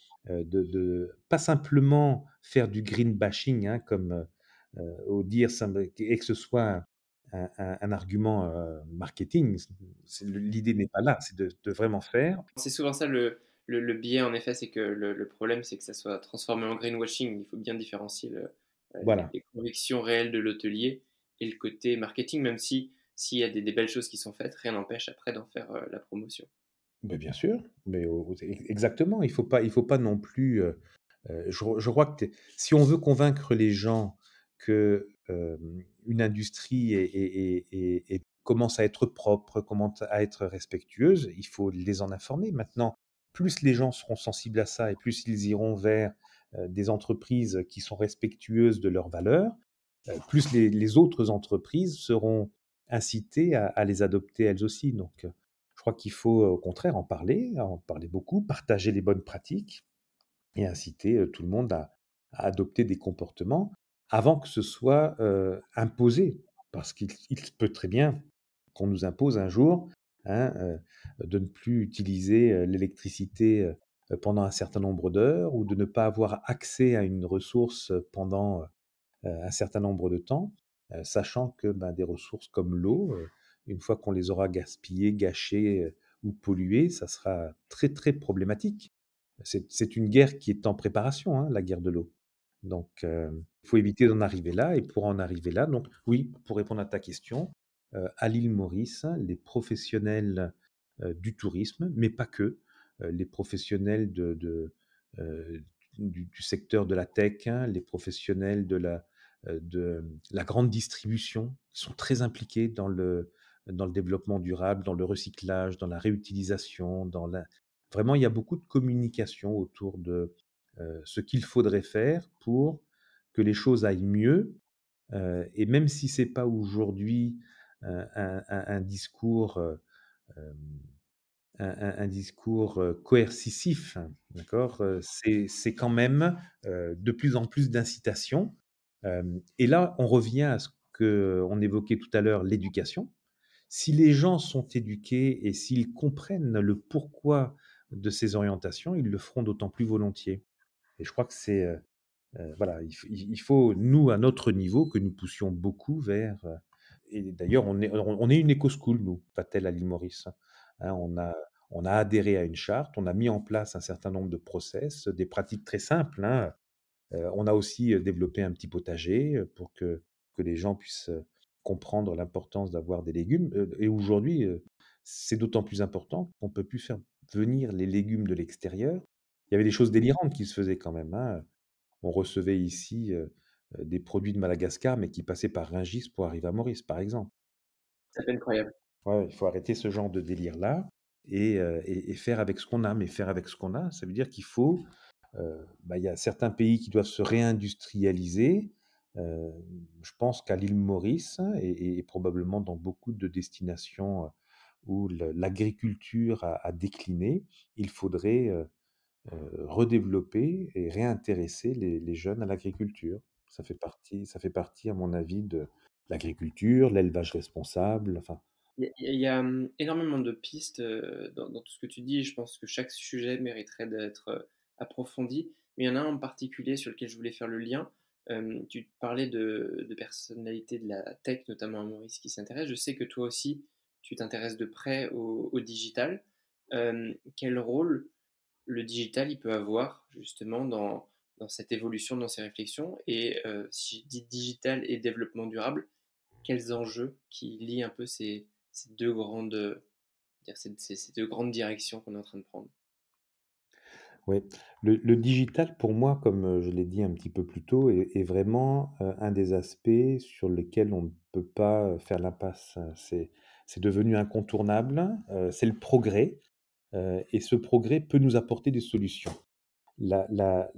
pas simplement faire du green bashing, hein, comme, au dire ça et que ce soit un argument, marketing. L'idée n'est pas là, c'est de vraiment faire. C'est souvent ça le biais, en effet, c'est que le problème, c'est que ça soit transformé en greenwashing. Il faut bien différencier Voilà. les convictions réelles de l'hôtelier et le côté marketing, même si s'il y a des belles choses qui sont faites, rien n'empêche après d'en faire la promotion. Beh, bien sûr, mais exactement, il faut pas non plus, je crois que si on veut convaincre les gens que, une industrie commence à être propre, commence à être respectueuse, il faut les en informer. Maintenant, plus les gens seront sensibles à ça et plus ils iront vers, des entreprises qui sont respectueuses de leurs valeurs, plus les autres entreprises seront incitées à les adopter elles aussi. Donc, je crois qu'il faut, au contraire en parler beaucoup, partager les bonnes pratiques et inciter, tout le monde à adopter des comportements avant que ce soit, imposé. Parce qu'il se peut très bien qu'on nous impose un jour, hein, de ne plus utiliser, l'électricité, pendant un certain nombre d'heures ou de ne pas avoir accès à une ressource pendant, un certain nombre de temps, sachant que, ben, des ressources comme l'eau, une fois qu'on les aura gaspillées, gâchées, ou polluées, ça sera très, très problématique. C'est une guerre qui est en préparation, hein, la guerre de l'eau. Donc, il faut éviter d'en arriver là et pour en arriver là, donc oui, pour répondre à ta question, à l'île Maurice, les professionnels, du tourisme, mais pas que, les professionnels heu, du secteur de la tech, hein, les professionnels de la grande distribution sont très impliqués dans le développement durable, dans le recyclage, dans la réutilisation, vraiment, il y a beaucoup de communication autour de, ce qu'il faudrait faire pour que les choses aillent mieux, et même si c'est pas aujourd'hui, un discours, hem, un discours, coercitif, d'accord? C'est quand même, de plus en plus d'incitation, et là, on revient à ce qu'on évoquait tout à l'heure, l'éducation. Si les gens sont éduqués et s'ils comprennent le pourquoi de ces orientations, ils le feront d'autant plus volontiers. Et je crois que c'est, voilà, il faut, nous, à notre niveau, que nous poussions beaucoup vers, et d'ailleurs, on est une éco-school, nous, Patel à l'île Maurice, hein. On a adhéré à une charte, on a mis en place un certain nombre de process, des pratiques très simples, hein. On a aussi, développé un petit potager, pour que les gens puissent, comprendre l'importance d'avoir des légumes, et aujourd'hui, c'est d'autant plus important qu'on peut plus faire venir les légumes de l'extérieur. Il y avait des choses délirantes qui se faisaient quand même, hein. On recevait ici, des produits de Madagascar, mais qui passaient par Rungis pour arriver à Maurice, par exemple. C'est incroyable. Ouais, il faut arrêter ce genre de délire-là et faire avec ce qu'on a. Mais faire avec ce qu'on a, ça veut dire qu'il faut, bah, il y a certains pays qui doivent se réindustrialiser, Heu, je pense qu'à l'île Maurice et probablement dans beaucoup de destinations, où l'agriculture a décliné, il faudrait, redévelopper et réintéresser les jeunes à l'agriculture. Ça fait partie à mon avis de l'agriculture, l'élevage responsable, enfin Énormément de pistes, dans tout ce que tu dis. Je pense que chaque sujet mériterait d'être, approfondi. Mais il y en a un en particulier sur lequel je voulais faire le lien. Tu parlais de personnalités de la tech, notamment à Maurice, qui s'intéressent. Je sais que toi aussi, tu t'intéresses de près au digital. Quel rôle le digital, il peut avoir justement dans cette évolution, dans ces réflexions? Et si je dis digital et développement durable, quels enjeux qui lient un peu ces deux grandes, ces deux grandes directions qu'on est en train de prendre? ouais. Le digital pour moi, comme, je l'ai dit un petit peu plus tôt, est vraiment, un des aspects sur lesquels on ne peut pas, faire l'impasse. C'est devenu incontournable, c'est le progrès, et ce progrès peut nous apporter des solutions. La la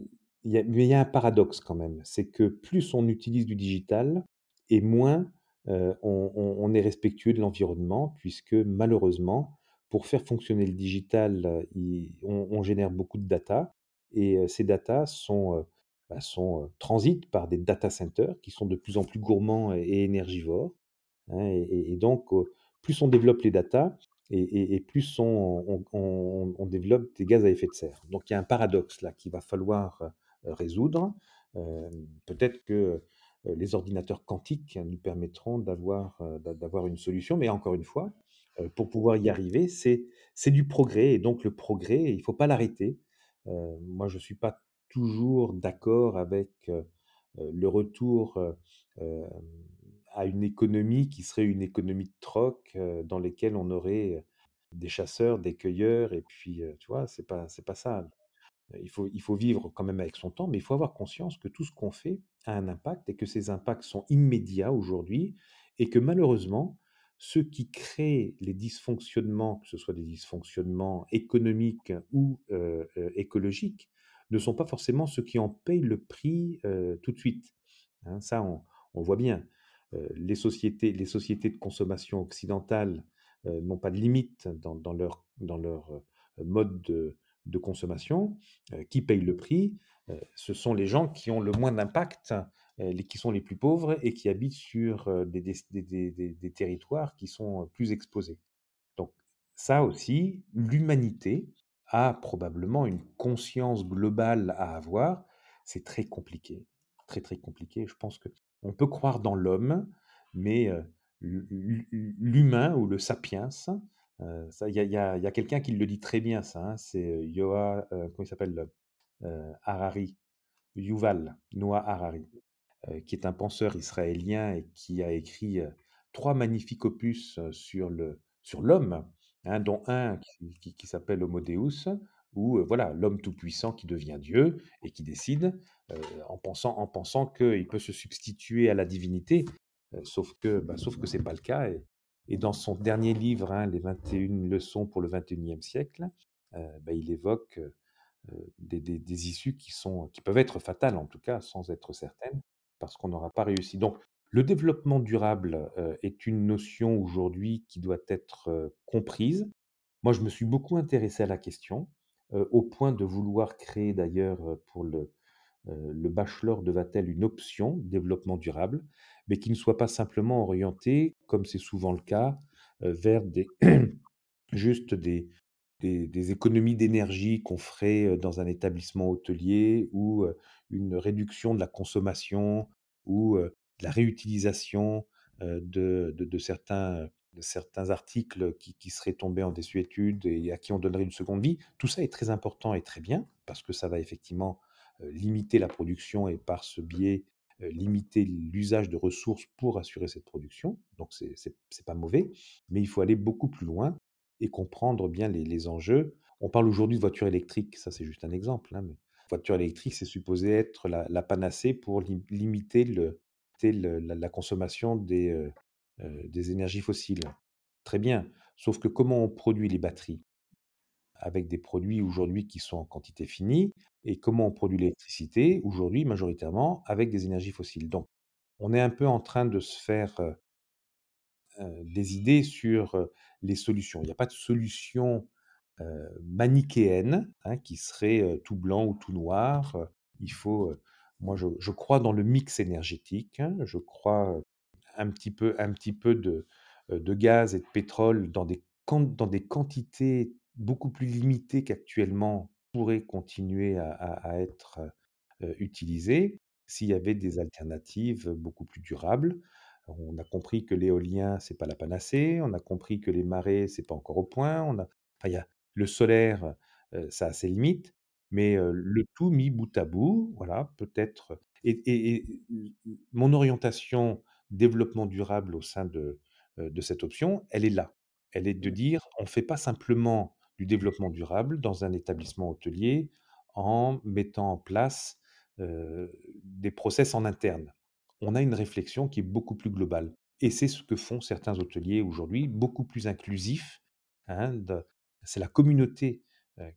il y a un paradoxe quand même, c'est que plus on utilise du digital et moins, on est respectueux de l'environnement puisque malheureusement, pour faire fonctionner le digital, on génère beaucoup de data et ces data transitent par des data centers qui sont de plus en plus gourmands et énergivores, hein et donc plus on développe les data et plus on développe des gaz à effet de serre. Donc il y a un paradoxe là qu'il va falloir, résoudre. Peut-être que, les ordinateurs quantiques nous permettront d'avoir une solution, mais encore une fois, pour pouvoir y arriver, c'est du progrès et donc le progrès, il ne faut pas l'arrêter. Moi je ne suis pas toujours d'accord avec, le retour, hem, à une économie qui serait une économie de troc, dans lesquelles on aurait, des chasseurs, des cueilleurs et puis, tu vois? C'est pas ça. Il faut vivre quand même avec son temps, mais il faut avoir conscience que tout ce qu'on fait a un impact et que ces impacts sont immédiats aujourd'hui et que malheureusement, ceux qui créent les dysfonctionnements, que ce soit des dysfonctionnements économiques ou, écologiques, ne sont pas forcément ceux qui en payent le prix, tout de suite, hein. Ça, on voit bien. Les sociétés de consommation occidentales, n'ont pas de limite dans leur mode de consommation. Qui paye le prix? Ce sont les gens qui ont le moins d'impact, qui sont les plus pauvres et qui habitent sur, des territoires qui sont, plus exposés. Donc ça aussi, l'humanité a probablement une conscience globale à avoir. C'est très compliqué, très, très compliqué. Je pense qu'on peut croire dans l'homme, mais l'humain ou le sapiens, ça il y a quelqu'un qui le dit très bien ça, hein, c'est, comment il s'appelle? Harari, Yuval Noah Harari, qui est un penseur israélien et qui a écrit, 3 magnifiques opus, sur l'homme, hein, dont un qui s'appelle Homo Deus, où, voilà, l'homme tout-puissant qui devient Dieu et qui décide, en pensant qu'il peut se substituer à la divinité, sauf que c'est pas le cas et dans son dernier livre, hein, Les 21 leçons pour le 21e siècle, il évoque, des issues qui peuvent être fatales, en tout cas, sans être certaines, parce qu'on n'aura pas réussi. Donc, le développement durable, est une notion aujourd'hui qui doit être, comprise. Moi, je me suis beaucoup intéressé à la question, au point de vouloir créer d'ailleurs, pour le bachelor de Vatel, une option développement durable, mais qui ne soit pas simplement orientée, comme c'est souvent le cas, vers juste des économies d'énergie qu'on ferait, dans un établissement hôtelier ou, une réduction de la consommation ou, de la réutilisation, de certains articles qui seraient tombés en désuétude et à qui on donnerait une seconde vie. Tout ça est très important et très bien parce que ça va effectivement, limiter la production et par ce biais, limiter l'usage de ressources pour assurer cette production. Donc c'est pas mauvais, mais il faut aller beaucoup plus loin et comprendre bien les enjeux. On parle aujourd'hui de voitures électriques, ça c'est juste un exemple, hein, mais voiture électrique, c'est supposé être la panacée pour limiter la consommation des énergies fossiles. Très bien, sauf que comment on produit les batteries? Avec des produits aujourd'hui qui sont en quantité finie et comment on produit l'électricité aujourd'hui majoritairement avec des énergies fossiles. Donc on est un peu en train de se faire des idées sur les solutions. Il n'y a pas de solution manichéenne, hein, qui serait tout blanc ou tout noir. Il faut, moi, je crois dans le mix énergétique, hein. Je crois un petit peu de gaz et de pétrole dans des quantités beaucoup plus limitées qu'actuellement pourraient continuer à être utilisées s'il y avait des alternatives beaucoup plus durables. On a compris que l'éolien, c'est pas la panacée. On a compris que les marées, c'est pas encore au point. Enfin, il y a le solaire, ça a ses limites, mais le tout mis bout à bout, voilà, peut-être mon orientation développement durable au sein de cette option, elle est là. Elle est de dire: on ne fait pas simplement du développement durable dans un établissement hôtelier en mettant en place, des process en interne. On a une réflexion qui est beaucoup plus globale et c'est ce que font certains hôteliers aujourd'hui, beaucoup plus inclusifs, hein, c'est la communauté,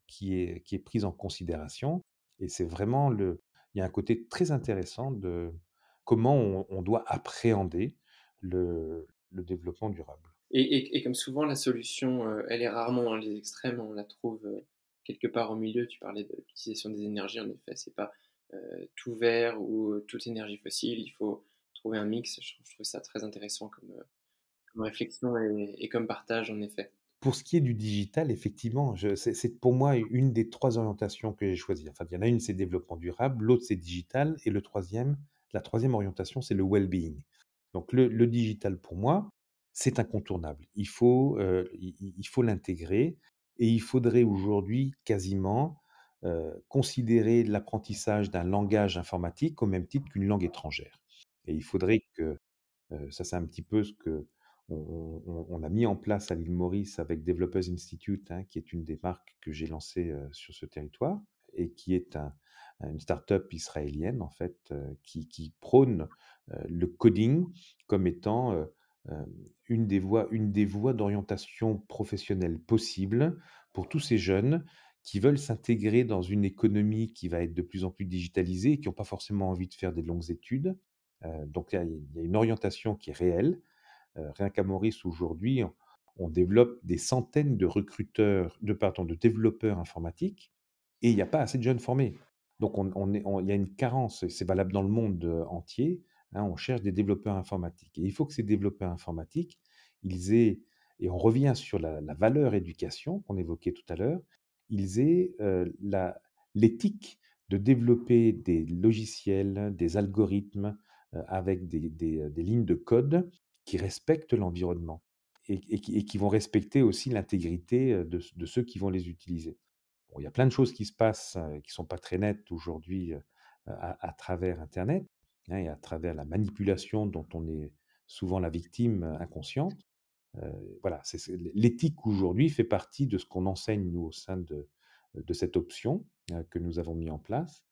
qui est prise en considération et c'est vraiment il y a un côté très intéressant de comment on doit appréhender le développement durable. Et comme souvent, la solution, elle est rarement dans les extrêmes, on la trouve, quelque part au milieu. Tu parlais de l'utilisation des énergies, en effet, c'est pas, tout vert ou, toute énergie fossile. Il faut trouver un mix. Je trouve ça très intéressant comme réflexion et comme partage, en effet. Pour ce qui est du digital, effectivement, c'est pour moi une des 3 orientations que j'ai choisies. Enfin, il y en a une, c'est développement durable, l'autre, c'est digital et la troisième orientation, c'est le well-being. Donc le digital, pour moi, c'est incontournable. Il faut l'intégrer et il faudrait aujourd'hui quasiment, considérer l'apprentissage d'un langage informatique au même titre qu'une langue étrangère et il faudrait que ça, c'est un petit peu ce qu'on a mis en place à l'île Maurice avec Developers Institute, hein, qui est une des marques que j'ai lancées sur ce territoire et qui est une start-up israélienne, en fait, qui prône le coding comme étant euh, une des voies d'orientation professionnelle possible pour tous ces jeunes qui veulent s'intégrer dans une économie qui va être de plus en plus digitalisée et qui n'ont pas forcément envie de faire des longues études. Donc il y a une orientation qui est réelle. Rien qu'à Maurice aujourd'hui, on développe des centaines de de développeurs informatiques et il n'y a pas assez de jeunes formés. Donc il y a une carence, et c'est valable dans le monde entier, hein, on cherche des développeurs informatiques. Et il faut que ces développeurs informatiques, ils aient, et on revient sur la valeur éducation qu'on évoquait tout à l'heure, ils aient l'éthique de développer des logiciels, des algorithmes, avec des lignes de code qui respectent l'environnement et qui vont respecter aussi l'intégrité de ceux qui vont les utiliser. Bon, il y a plein de choses qui se passent qui ne sont pas très nettes aujourd'hui à travers Internet, hein, et à travers la manipulation dont on est souvent la victime inconsciente. Voilà, l'éthique aujourd'hui fait partie de ce qu'on enseigne, nous, au sein de cette option que nous avons mis en place.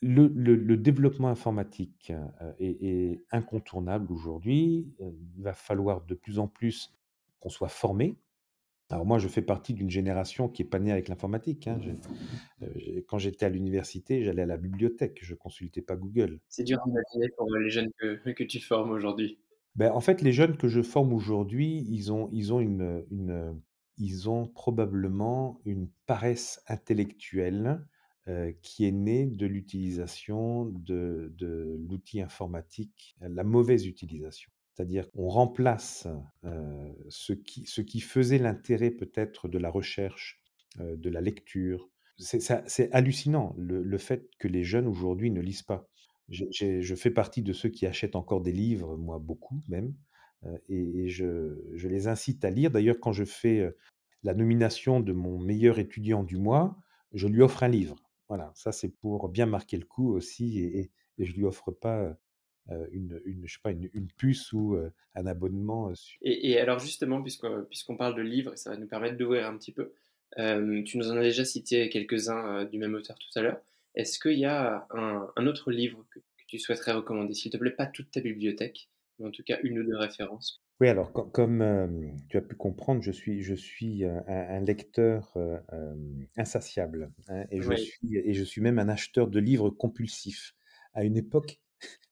Le développement informatique est incontournable aujourd'hui. Il va falloir de plus en plus qu'on soit formé. Alors moi, je fais partie d'une génération qui n'est pas née avec l'informatique, hein. Quand j'étais à l'université, j'allais à la bibliothèque, je consultais pas Google. C'est dur à imaginer pour, les jeunes que tu formes aujourd'hui. Ben, en fait, les jeunes que je forme aujourd'hui, ils ont probablement une paresse intellectuelle qui est née de l'utilisation de l'outil informatique, la mauvaise utilisation. C'est-à-dire qu'on remplace ce qui faisait l'intérêt peut-être de la recherche, de la lecture. C'est hallucinant le fait que les jeunes aujourd'hui ne lisent pas. Je fais partie de ceux qui achètent encore des livres, moi beaucoup même, et je les incite à lire. D'ailleurs, quand je fais, la nomination de mon meilleur étudiant du mois, je lui offre un livre. Voilà, ça c'est pour bien marquer le coup aussi et je lui offre pas, je sais pas, une puce ou, un abonnement, su Et alors justement, puisqu'on parle de livres, et ça va nous permettre d'ouvrir un petit peu, tu nous en as déjà cité quelques-uns, du même auteur tout à l'heure. Est-ce qu'il y a un autre livre que tu souhaiterais recommander? S'il te plaît, pas toute ta bibliothèque, mais en tout cas une ou 2 références. Oui, alors comme, tu as pu comprendre, je suis un lecteur, insatiable, hein, et je Oui. suis et je suis même un acheteur de livres compulsif. À une époque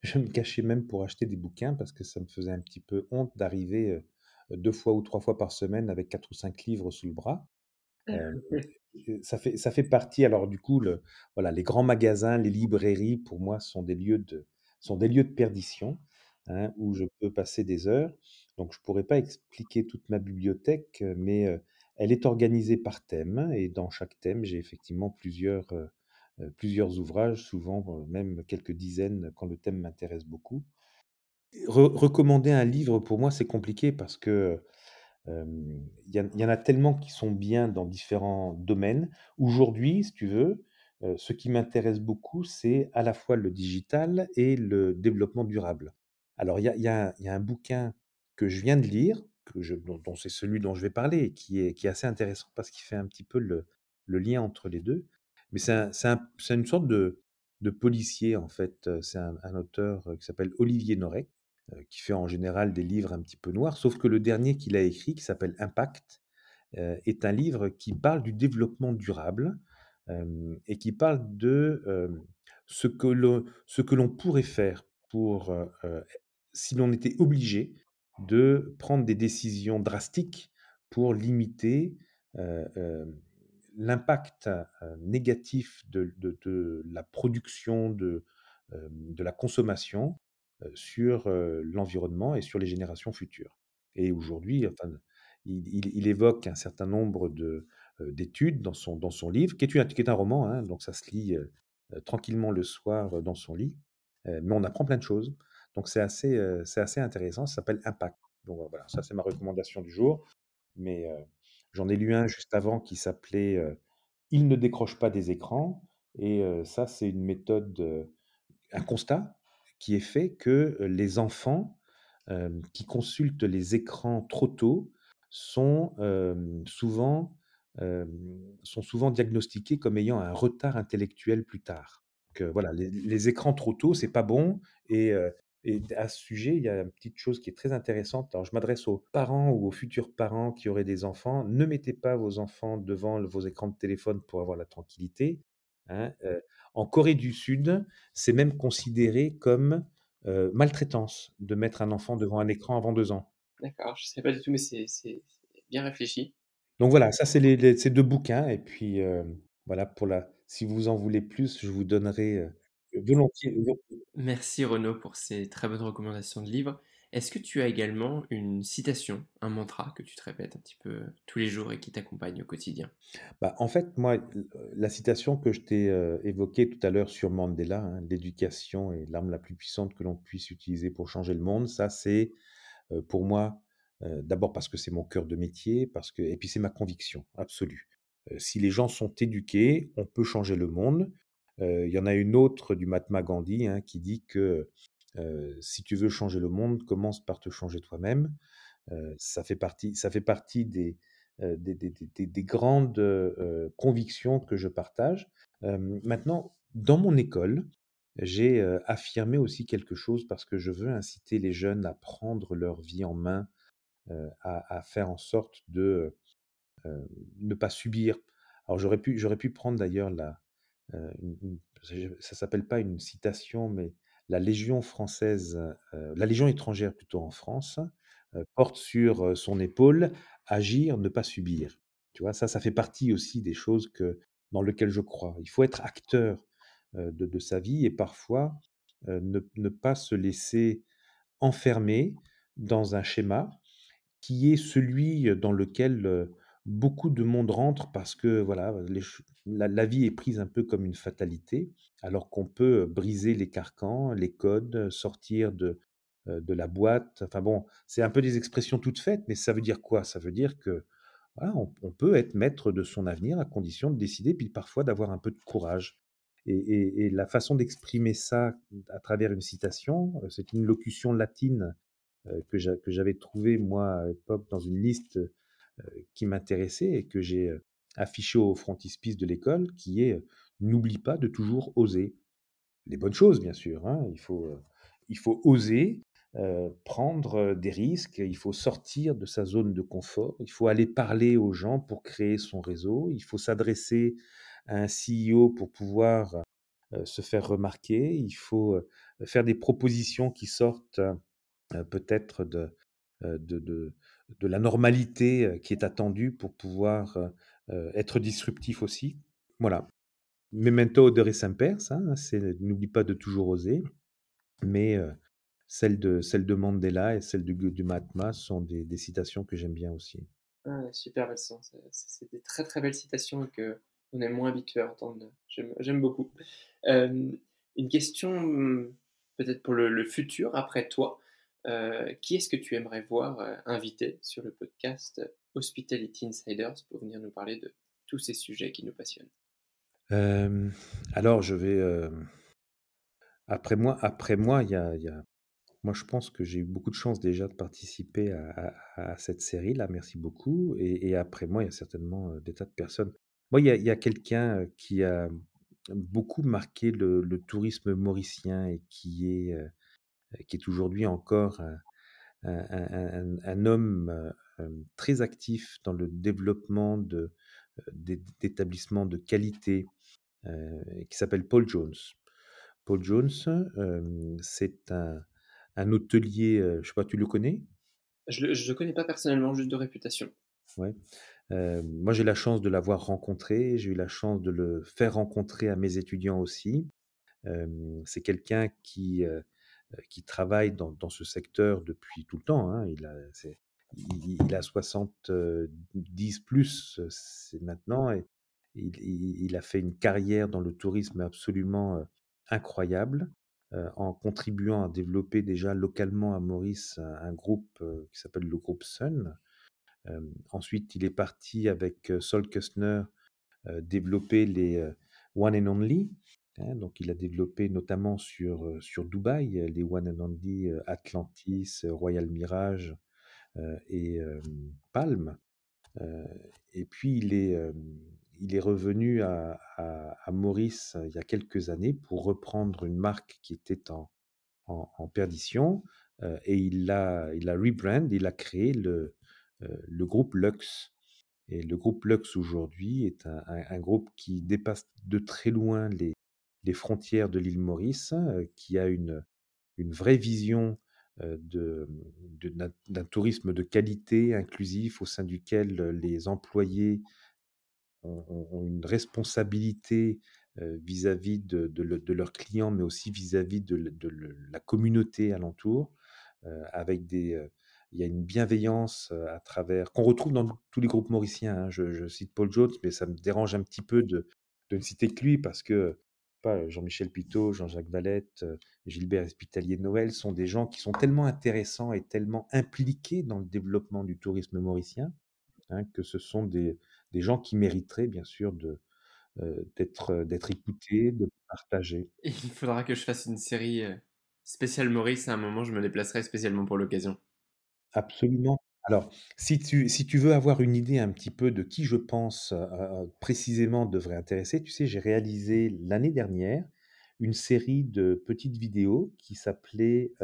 Je me cachais même pour acheter des bouquins parce que ça me faisait un petit peu honte d'arriver, 2 fois ou 3 fois par semaine avec 4 ou 5 livres sous le bras. Hem, ça fait partie alors du coup voilà, les grands magasins, les librairies pour moi sont des lieux de perdition, hein, où je peux passer des heures. Donc je pourrais pas expliquer toute ma bibliothèque, mais elle est organisée par thème et dans chaque thème, j'ai effectivement plusieurs ouvrages, souvent, même quelques dizaines quand le thème m'intéresse beaucoup. Recommander un livre pour moi, c'est compliqué parce que, il y en a tellement qui sont bien dans différents domaines. Aujourd'hui, si tu veux, ce qui m'intéresse beaucoup, c'est à la fois le digital et le développement durable. Alors il y a un bouquin que je viens de lire, dont c'est celui dont je vais parler et qui est assez intéressant parce qu'il fait un petit peu le lien entre les 2. Mais c'est une sorte de policier en fait, c'est un auteur, qui s'appelle Olivier Norek, qui fait en général des livres un petit peu noirs, sauf que le dernier qu'il a écrit, qui s'appelle Impact, est un livre qui parle du développement durable, et qui parle de, ce que l'on pourrait faire pour, si l'on était obligé de prendre des décisions drastiques pour limiter, l'impact, négatif de la production, de la consommation, sur, l'environnement et sur les générations futures. Et aujourd'hui, enfin, il évoque un certain nombre d'études dans son livre, qui est un roman, hein, donc ça se lit, tranquillement le soir, dans son lit, mais on apprend plein de choses. Donc c'est assez intéressant, ça s'appelle Impact. Donc voilà, ça c'est ma recommandation du jour, mais j'en ai lu un juste avant qui s'appelait, «Ils ne décrochent pas des écrans» et ça c'est une méthode, un constat qui est fait que, les enfants, qui consultent les écrans trop tôt sont, souvent diagnostiqués comme ayant un retard intellectuel plus tard. Que voilà, les écrans trop tôt, c'est pas bon et à ce sujet, il y a une petite chose qui est très intéressante. Alors je m'adresse aux parents ou aux futurs parents qui auraient des enfants. Ne mettez pas vos enfants devant vos écrans de téléphone pour avoir la tranquillité, hein. En Corée du Sud, c'est même considéré comme, maltraitance de mettre un enfant devant un écran avant 2 ans. D'accord, je sais pas du tout, mais c'est bien réfléchi. Donc voilà, ça c'est ces 2 bouquins et puis, voilà si vous en voulez plus, je vous donnerai, volontiers. Merci Renaud pour ces très bonnes recommandations de livres. Est-ce que tu as également une citation, un mantra que tu te répètes un petit peu tous les jours et qui t'accompagne au quotidien? Bah, en fait, moi, la citation que je t'ai, évoquée tout à l'heure sur Mandela, hein: «L'éducation est l'arme la plus puissante que l'on puisse utiliser pour changer le monde». Ça, c'est, pour moi, d'abord parce que c'est mon cœur de métier, parce que et puis c'est ma conviction absolue. Si les gens sont éduqués, on peut changer le monde. Il y en a une autre du Mahatma Gandhi, hein, qui dit que, «Si tu veux changer le monde, commence par te changer toi-même». Ça fait partie des grandes, convictions que je partage. Maintenant, dans mon école, j'ai, affirmé aussi quelque chose parce que je veux inciter les jeunes à prendre leur vie en main, à faire en sorte de, ne pas subir. Alors j'aurais pu prendre d'ailleurs ça s'appelle pas une citation, mais la Légion étrangère plutôt en France, porte sur, son épaule: «Agir, ne pas subir». Tu vois? Ça fait partie aussi des choses dans lesquelles je crois. Il faut être acteur, de sa vie et parfois, ne pas se laisser enfermer dans un schéma qui est celui, dans lequel, beaucoup de monde rentre parce que voilà, la vie est prise un peu comme une fatalité, alors qu'on peut, briser les carcans, les codes, sortir de la boîte. Enfin bon, c'est un peu des expressions toutes faites, mais ça veut dire quoi? Ça veut dire que, voilà, on peut être maître de son avenir à condition de décider, puis parfois d'avoir un peu de courage et la façon d'exprimer ça à travers une citation, c'est une locution latine que j'avais trouvé moi à l'époque dans une liste, qui m'intéressait et que j'ai, affiché au frontispice de l'école qui est, «N'oublie pas de toujours oser». Les bonnes choses bien sûr, hein, il faut oser, prendre, des risques, il faut sortir de sa zone de confort, il faut aller parler aux gens pour créer son réseau, il faut s'adresser à un CEO pour pouvoir se faire remarquer, il faut, faire des propositions qui sortent, peut-être de la normalité, qui est attendue pour pouvoir, être disruptif aussi. Voilà. Memento odore semper, ça, hein, c'est n'oublie pas de toujours oser, mais celle de Mandela et celle du Mahatma sont des citations que j'aime bien aussi. Ah, super belle sens. C'est des très très belles citations que on est moins habitué à entendre. J'aime beaucoup. Euh, une question peut-être pour le futur, après toi. Qui est-ce que tu aimerais voir invité sur le podcast Hospitality Insiders pour venir nous parler de tous ces sujets qui nous passionnent? Hem, alors je vais, après moi, il y a moi, je pense que j'ai eu beaucoup de chance déjà de participer à cette série-là, merci beaucoup et après moi, il y a certainement, des tas de personnes. Moi, il y a quelqu'un, qui a beaucoup marqué le tourisme mauricien et qui est aujourd'hui encore un homme, très actif dans le développement d'établissements de qualité, qui s'appelle Paul Jones. Paul Jones, c'est un hôtelier, je sais pas, tu le connais? Je le connais pas personnellement, juste de réputation. Ouais. Moi, j'ai la chance de l'avoir rencontré, j'ai eu la chance de le faire rencontrer à mes étudiants aussi. C'est quelqu'un qui travaille dans ce secteur depuis tout le temps, hein. Il a 70 plus, c'est maintenant et il a fait une carrière dans le tourisme absolument, incroyable, en contribuant à développer déjà localement à Maurice un groupe, qui s'appelle le groupe Sun. Ensuite, il est parti avec, Sol Kustner, développer les, One and Only, hein. Donc il a développé notamment sur Dubaï, les One and Only, Atlantis, Royal Mirage, et Palm. Heu et puis il est revenu à Maurice, il y a quelques années pour reprendre une marque qui était en perdition, et il a rebrand, il a créé le groupe Lux. Et le groupe Lux aujourd'hui est un groupe qui dépasse de très loin les frontières de l'île Maurice, qui a une vraie vision, d'un tourisme de qualité, inclusif, au sein duquel, les employés ont une responsabilité, vis-à-vis de leurs clients, mais aussi vis-à-vis la communauté alentour, avec il y a une bienveillance, à travers qu'on retrouve dans tous les groupes mauriciens, hein. Je cite Paul Jones, mais ça me dérange un petit peu de ne citer que lui parce que, pas Jean-Michel Pitot, Jean-Jacques Valette, Gilbert Hospitalier-Noël sont des gens qui sont tellement intéressants et tellement impliqués dans le développement du tourisme mauricien, hein, que ce sont des gens qui mériteraient bien sûr d'être écoutés, de partager. Il faudra que je fasse une série spéciale Maurice. À un moment, je me déplacerai spécialement pour l'occasion. Absolument. Alors, si tu veux avoir une idée un petit peu de qui je pense, précisément devrait intéresser, tu sais, j'ai réalisé l'année dernière une série de petites vidéos qui s'appelait,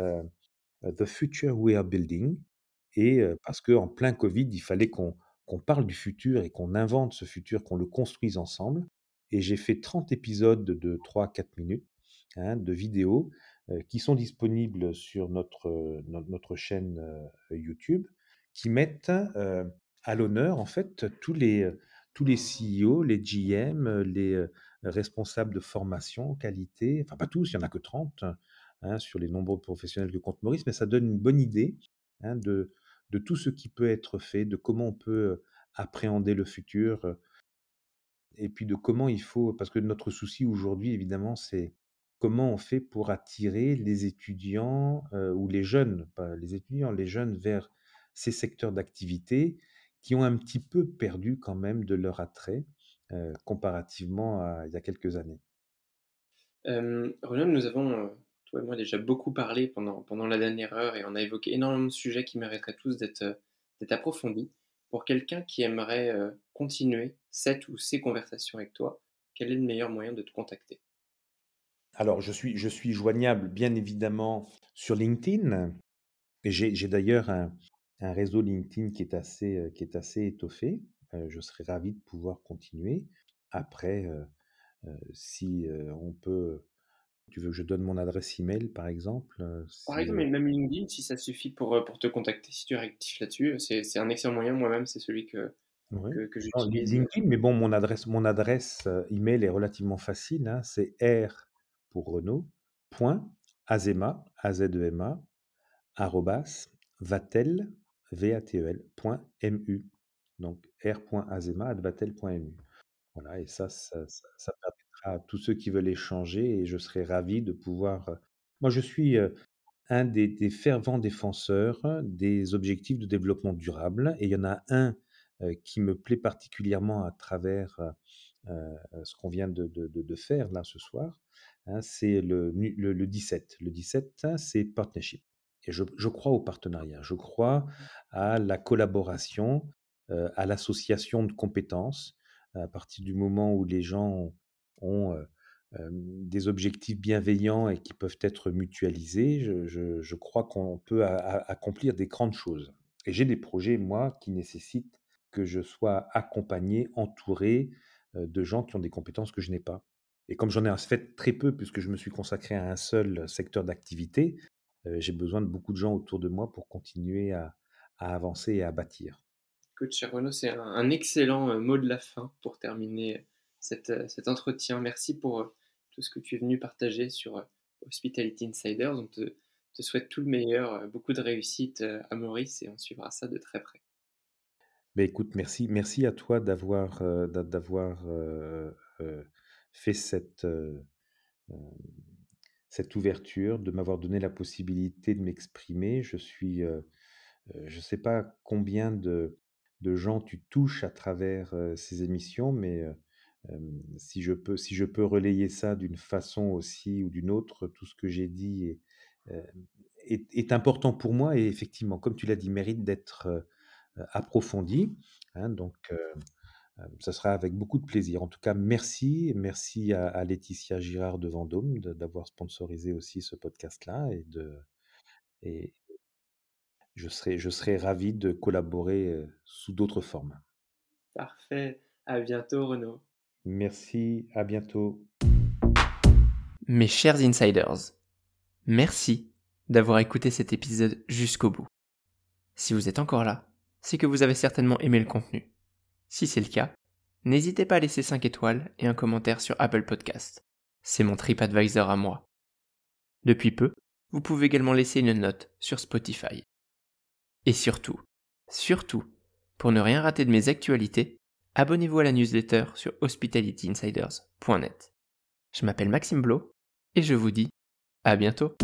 The Future We Are Building et parce qu'en plein covid, il fallait qu'on parle du futur et qu'on invente ce futur, qu'on le construise ensemble et j'ai fait 30 épisodes de 3 à 4 minutes, hein, de vidéos, qui sont disponibles sur notre chaîne, YouTube, qui mettent, à l'honneur, en fait, tous les CEO, les GM, les, responsables de formation, qualité, enfin pas tous, il y en a que 30, hein, sur les nombreux professionnels que compte Maurice, mais ça donne une bonne idée, hein, de tout ce qui peut être fait, de comment on peut, appréhender le futur, et puis de comment il faut parce que notre souci aujourd'hui évidemment, c'est comment on fait pour attirer les étudiants, ou les jeunes, pas les étudiants, les jeunes vers ces secteurs d'activité qui ont un petit peu perdu quand même de leur attrait, comparativement à il y a quelques années. Ronan, nous avons, toi et moi, déjà beaucoup parlé pendant la dernière heure et on a évoqué énormément de sujets qui mériteraient tous d'être approfondis. Pour quelqu'un qui aimerait continuer cette ou ces conversations avec toi, quel est le meilleur moyen de te contacter? Alors je suis joignable bien évidemment sur LinkedIn et j'ai d'ailleurs un réseau LinkedIn qui est assez étoffé. Je serais ravi de pouvoir continuer. Après, Si on peut, tu veux que je donne mon adresse email par exemple, Par si, exemple, et même LinkedIn, si ça suffit pour te contacter, si tu réactives là-dessus, c'est un excellent moyen. Moi-même, c'est celui ouais. que Non, j'utilise. LinkedIn, mais bon, mon adresse email est relativement facile, hein, c'est R pour Renault, point, Azema, A-Z-E-M-A, arrobas, vatel, V-A-T-E-L, point M-U. Donc r.azema@vatel.mu. Voilà, et ça permettra à tous ceux qui veulent échanger, et je serai ravi de pouvoir. Moi, je suis un des fervents défenseurs des objectifs de développement durable, et il y en a un qui me plaît particulièrement à travers ce qu'on vient de faire là ce soir, hein, c'est le 17. Le 17, hein, c'est partnership. Et je crois au partenariat, je crois à la collaboration, à l'association de compétences. À partir du moment où les gens ont des objectifs bienveillants et qui peuvent être mutualisés, je crois qu'on peut accomplir des grandes choses. Et j'ai des projets, moi, qui nécessitent que je sois accompagné, entouré de gens qui ont des compétences que je n'ai pas. Et comme j'en ai fait très peu, puisque je me suis consacré à un seul secteur d'activité, j'ai besoin de beaucoup de gens autour de moi pour continuer à avancer et à bâtir. Écoute, cher Renaud, c'est un excellent mot de la fin pour terminer cet entretien. Merci pour tout ce que tu es venu partager sur Hospitality Insiders. On te souhaite tout le meilleur, beaucoup de réussite à Maurice et on suivra ça de très près. Mais écoute, merci à toi d'avoir fait cette ouverture, de m'avoir donné la possibilité de m'exprimer. Je ne sais pas combien de gens tu touches à travers ces émissions, mais si je peux relayer ça d'une façon aussi ou d'une autre, tout ce que j'ai dit euh, est important pour moi, et effectivement, comme tu l'as dit, mérite d'être approfondi, hein. Donc, ça sera avec beaucoup de plaisir. En tout cas, merci à Laetitia Girard de Vendôme d'avoir sponsorisé aussi ce podcast-là, et je serai ravi de collaborer sous d'autres formes. Parfait, à bientôt Renaud. Merci, à bientôt. Mes chers insiders, merci d'avoir écouté cet épisode jusqu'au bout. Si vous êtes encore là, c'est que vous avez certainement aimé le contenu. Si c'est le cas, n'hésitez pas à laisser 5 étoiles et un commentaire sur Apple Podcast. C'est mon TripAdvisor à moi. Depuis peu, vous pouvez également laisser une note sur Spotify. Et surtout, pour ne rien rater de mes actualités, abonnez-vous à la newsletter sur hospitalityinsiders.net. Je m'appelle Maxime Blo et je vous dis à bientôt.